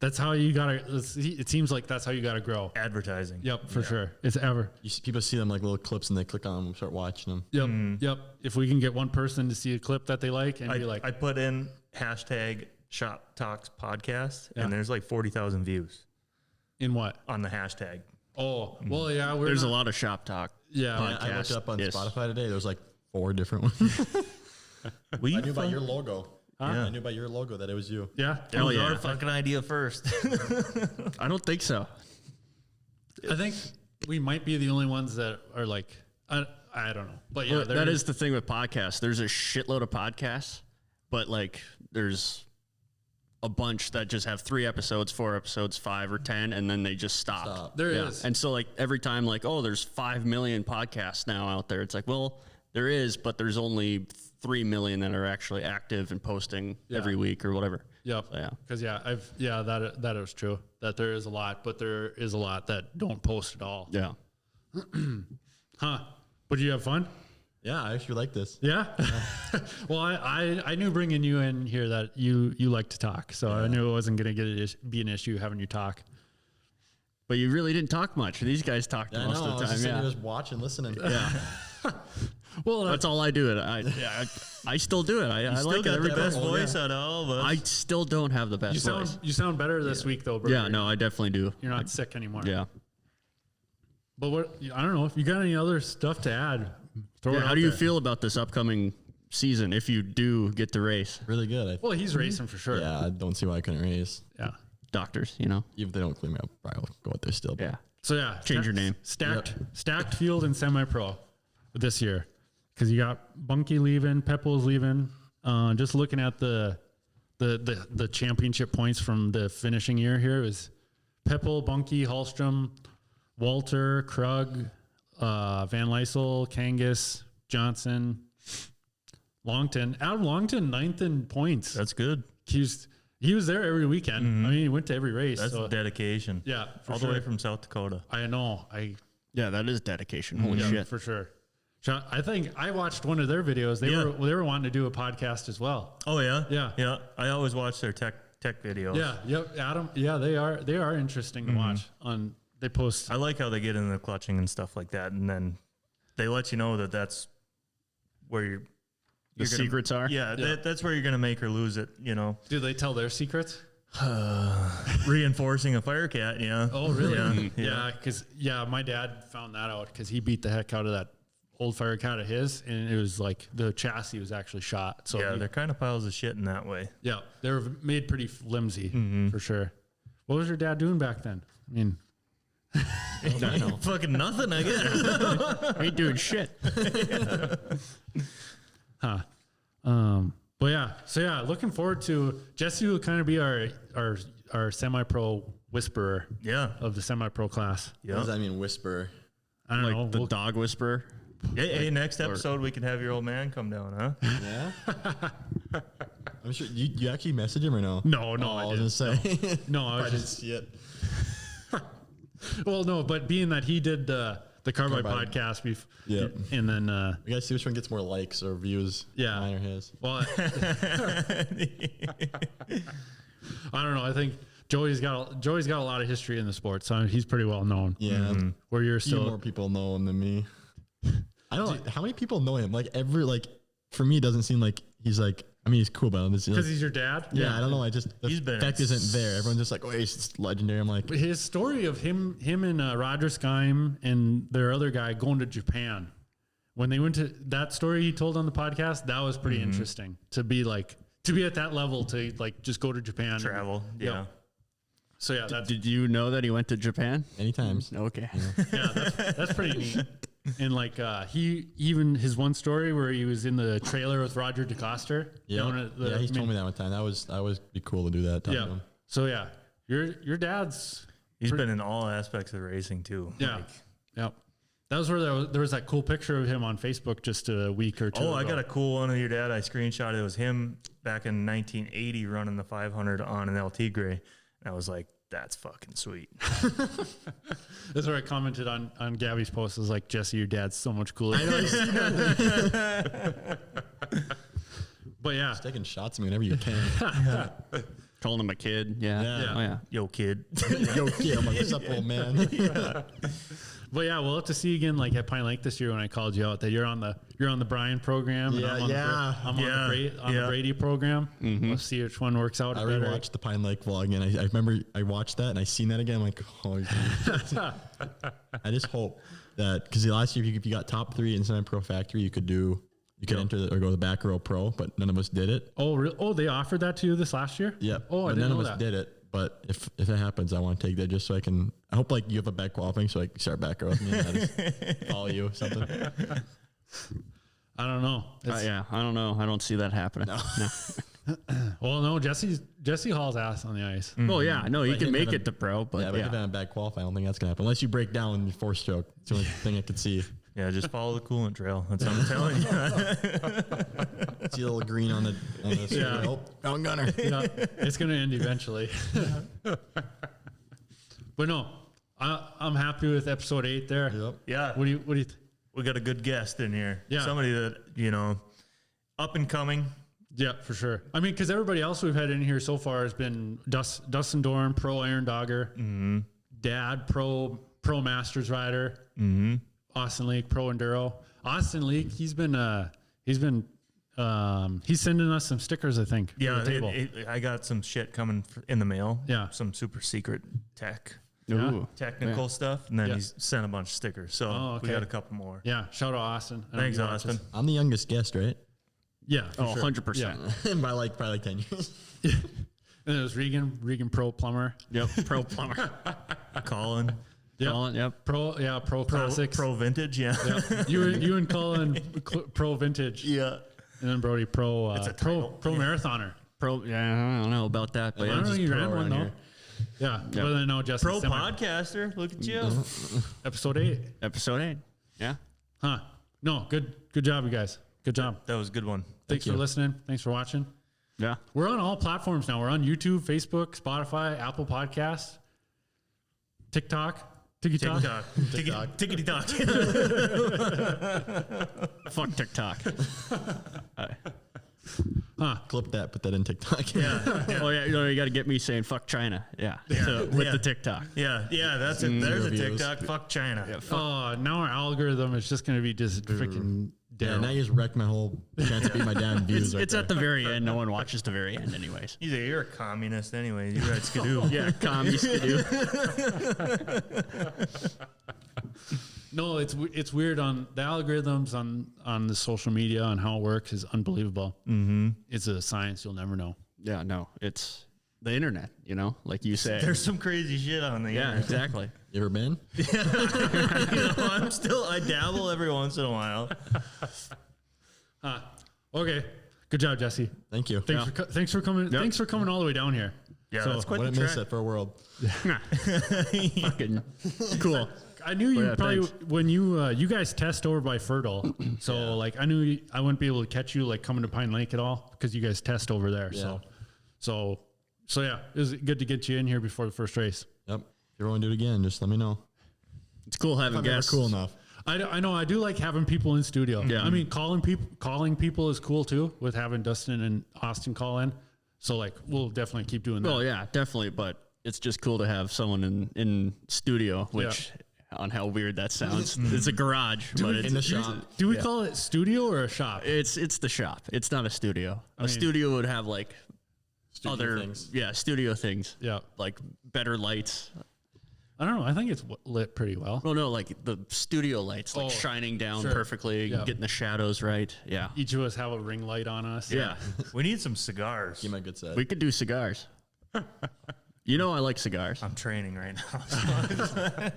That's how you gotta. It seems like that's how you gotta grow. Advertising. Yep, for sure. It's ever. People see them like little clips and they click on them and start watching them. Yep, yep. If we can get one person to see a clip that they like and be like, I put in hashtag Shop Talks podcast, Yeah. and there's like 40,000 views in what? on the hashtag. Oh, well, yeah. There's a lot of shop talk. Yeah. I looked up on Yes. Spotify today. There was like 4 different ones. We I knew by your logo. Yeah. I knew by your logo that it was you. Yeah. That was yeah. our fucking idea first. I don't think so. I think we might be the only ones that are like, I don't know. But yeah, Well, that is the thing with podcasts. There's a shitload of podcasts, but like there's a bunch that just have 3 episodes, 4 episodes, 5 or 10, and then they just stop. There is. And so like every time like, oh, there's 5 million podcasts now out there. It's like, well, there is, but there's only 3 million that are actually active and posting every week or whatever. Yep. So, yeah. Because that is true. That there is a lot, but there is a lot that don't post at all. Yeah. Huh? But you have fun? Yeah, I actually like this. Yeah. Well, I knew bringing you in here that you like to talk, so I knew it wasn't going to be an issue having you talk. But you really didn't talk much. These guys talked Yeah, most I know. of I the was time. just sitting Yeah. here just watching, listening. Yeah. Well, That's all I do. I still do it. I Still like it got every the time. best voice out of all of us. I still don't have the best voice. you sound better this week though, bro. Yeah, no, I definitely do. You're not sick anymore. Yeah. But what I don't know if you got any other stuff to add. Throw it How out do you there. feel about this upcoming season if you do get to race? Really good. Well, he's racing for sure. Yeah, I don't see why I couldn't race. Yeah. Doctors, you know? Even if they don't clean me up, I will go out there still. But Yeah. So yeah, Change your name. Stacked field and semi-pro this year because you got Bunky leaving, Peppel's leaving. Just looking at the championship points from the finishing year here, it was Peppel, Bunky, Hallstrom, Walter, Krug, Van Lysel, Kangas, Johnson, Longton. Adam Longton, 9th in points. That's good. He was there every weekend. I mean, he went to every race. That's so, dedication. yeah, for All sure. the way from South Dakota. I know. Yeah, that is dedication. Holy Yeah, shit. for sure. I think I watched one of their videos. They were wanting to do a podcast as well. Oh yeah, Yeah. yeah. I always watch their tech videos. Yeah, yep, Adam. Yeah, they are interesting to watch. They post. I like how they get into the clutching and stuff like that, and then they let you know that that's where you're The secrets are? Yeah, that's where you're gonna make or lose it. You know, Do they tell their secrets? reinforcing a fire cat. Yeah. Oh, really? Yeah. Yeah, because my dad found that out because he beat the heck out of that old fire cat of his, and it was like the chassis was actually shot. So Yeah, they're kind of piles of shit in that way. yeah, they were made pretty flimsy for sure. What was your dad doing back then? I mean, Fucking nothing, I guess. Ain't doing shit. but yeah, so yeah, looking forward to Jesse will kind of be our semi-pro whisperer Yeah. of the semi-pro class. what Yeah. does that mean, whisper? I don't know. Like the we'll- dog whisperer. Hey, next episode we can have your old man come down, huh? Yeah. I'm sure you actually messaged him or no? No, Oh, I I was didn't. gonna say. No, I I was didn't just see it. well, no, but being that he did the Carbide Carbide. podcast, Yeah. and then We gotta see which one gets more likes or views. Yeah. Mine or his. well, I don't know. I think Joey's got a lot of history in the sport, so he's pretty well known. Yeah. Where you're Few more still people know him than me. I don't know how many people know him. For me, it doesn't seem like he's like. I mean, he's cool, but because he's your dad. yeah, I don't know. I just the He's been fact in isn't there. Everyone's just like, oh, he's legendary. I'm like, But his story of him and Roger Skyme and their other guy going to Japan, when they went to that story he told on the podcast, that was pretty interesting to be at that level to like just go to Japan. Travel. Yeah. Yeah. So yeah, that's Did you know that he went to Japan? many times. Okay. yeah, that's pretty neat. And like he even his one story where he was in the trailer with Roger DeCoster. Yeah, he's told me that one time. That was be cool to do that. Yeah. So yeah, your dad's. He's been in all aspects of racing too. Yeah. Like, Yep. That was where there was that cool picture of him on Facebook just a week or two ago. I got a cool one of your dad. I screenshot it. It was him back in 1980 running the 500 on an LT Gray. And I was like, that's fucking sweet. That's where I commented on Gabby's post. I was like, Jesse, your dad's so much cooler. I know. But yeah. Just taking shots at me whenever you can. Calling him a kid. Yeah. Yeah. Oh, yeah. Yo, kid. Yo, kid. I'm like, what's up, old man? But yeah, we'll have to see you again like at Pine Lake this year when I called you out that you're on the Brian program. Yeah, and I'm on the Brady program. We'll see which one works out I better. rewatched the Pine Lake vlog, and I remember I watched that and I seen that again. I'm like, oh, I just hope that because last year if you got top 3 in Semi-Pro Factory, you could enter or go to the back row pro, but none of us did it. Oh, really? Oh, they offered that to you this last year? Yep. Oh, but none of us did it. But if it happens, I want to take that just so I can. I hope like you have a back qualifying so I can start back row with me and I just follow you or something. I don't know. Yeah, I don't know. I don't see that happening. No. Well, no, Jesse hauls ass on the ice. Well, yeah, no, he But can him make having- it to pro, but But if I have back qualify, I don't think that's gonna happen unless you break down in your 4-stroke. It's the only thing I could see. Yeah, just follow the coolant trail. That's what I'm telling you. See a little green on the Yeah. Oh, found gunner. Yeah, it's going to end eventually. But no, I'm happy with episode 8 there. Yep. Yeah. What do you We got a good guest in here. Yeah. Somebody that, up and coming. Yeah, for sure. I mean, because everybody else we've had in here so far has been Dustin Dorn, pro Iron Dogger, Dad, pro Masters rider, Austin Leak, pro Enduro. Austin Leak, he's sending us some stickers, I think. Yeah, for the table. I got some shit coming in the mail. Yeah. Some super secret Ooh. technical stuff. And then Yeah. he's sent a bunch of stickers. So okay. we got a couple more. Yeah, shout out Austin. I know Thanks, he watches. Austin. I'm the youngest guest, right? Yeah, for Oh, sure. 100%. By probably 10 years. And it was Regan pro plumber. Yep. Pro plumber. Colin. Yep. Colin, yep. Pro classics. Pro vintage, yeah. Yep. You and Colin pro vintage. Yeah. And then Brody pro a title. pro marathoner. Yeah, I don't know about that, but I yeah, don't know, just you pro ran one around though. here. Yeah. But then no, Justin. Pro podcaster. Look at you. Episode 8. Episode 8. Yeah. Huh. No, good job, you guys. Good job. That was a good one. Thanks for listening. Thanks for watching. Yeah. We're on all platforms now. We're on YouTube, Facebook, Spotify, Apple Podcasts, TikTok. TikTok. Tickety talk. Fuck TikTok. Clip that, put that in TikTok. Yeah. Oh, yeah. You got to get me saying fuck China. Yeah. So, with the TikTok. Yeah, that's it. There's a Reviews. TikTok. Fuck China. Yeah, Oh, now our algorithm is just going to be just freaking Yeah, down. now you just wrecked my whole chance to beat my dad in views. It's at the very end. No one watches the very end, anyways. You're a communist anyway. You ride Ski-doo. Yeah, commies to do. No, it's weird on the algorithms on the social media and how it works is unbelievable. Mm-hmm. It's a science you'll never know. Yeah, no, it's the internet, like you say. There's some crazy shit on the Yeah, internet. exactly. You ever been? I dabble every once in a while. Okay, good job, Jesse. Thank you. Thanks for coming. Yep. Thanks for coming all the way down here. Yeah, So, that's quite Wouldn't the miss trek. it for a world. Fucking cool. I knew you yeah, probably thanks. when you guys test over by Fertile, so like I knew I wouldn't be able to catch you like coming to Pine Lake at all because you guys test over there. Yeah. So yeah, it was good to get you in here before the first race. Yep. If you ever want to do it again, just let me know. It's cool having I'm never guests. cool enough. I know I do like having people in studio. Yeah. I mean calling people is cool too with having Dustin and Austin call in. So like we'll definitely keep doing that. Well, yeah, definitely. But it's just cool to have someone in studio, which on how weird that sounds. It's a garage, but it's In the shop. Do we call it studio or a shop? It's the shop. It's not a studio. A studio would have like Studio things. studio things. Yeah. Like better lights. I don't know. I think it's lit pretty well. Well, no, like the studio lights, like Oh, shining down sure. perfectly, Yeah. getting the shadows right. Yeah. Each of us have a ring light on us. Yeah. We need some cigars. Give my good set. We could do cigars. You know I like cigars. I'm training right now.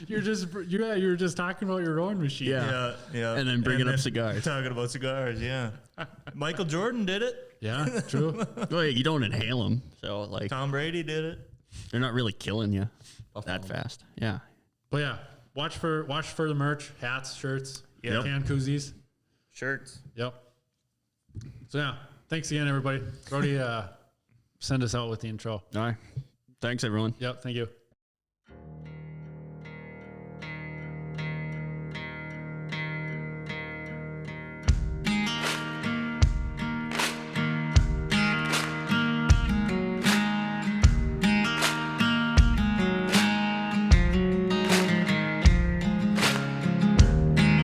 You're just talking about your rowing machine. Yeah. Yeah. And then bringing up cigars. Talking about cigars, yeah. Michael Jordan did it. Yeah, true. Well, you don't inhale them, so like Tom Brady did it. they're not really killing you that fast. Yeah. But yeah, watch for the merch, hats, shirts, Yep. can koozies. Shirts. Yep. So yeah, thanks again, everybody. Brody, send us out with the intro. All right. Thanks, everyone. Yep, thank you.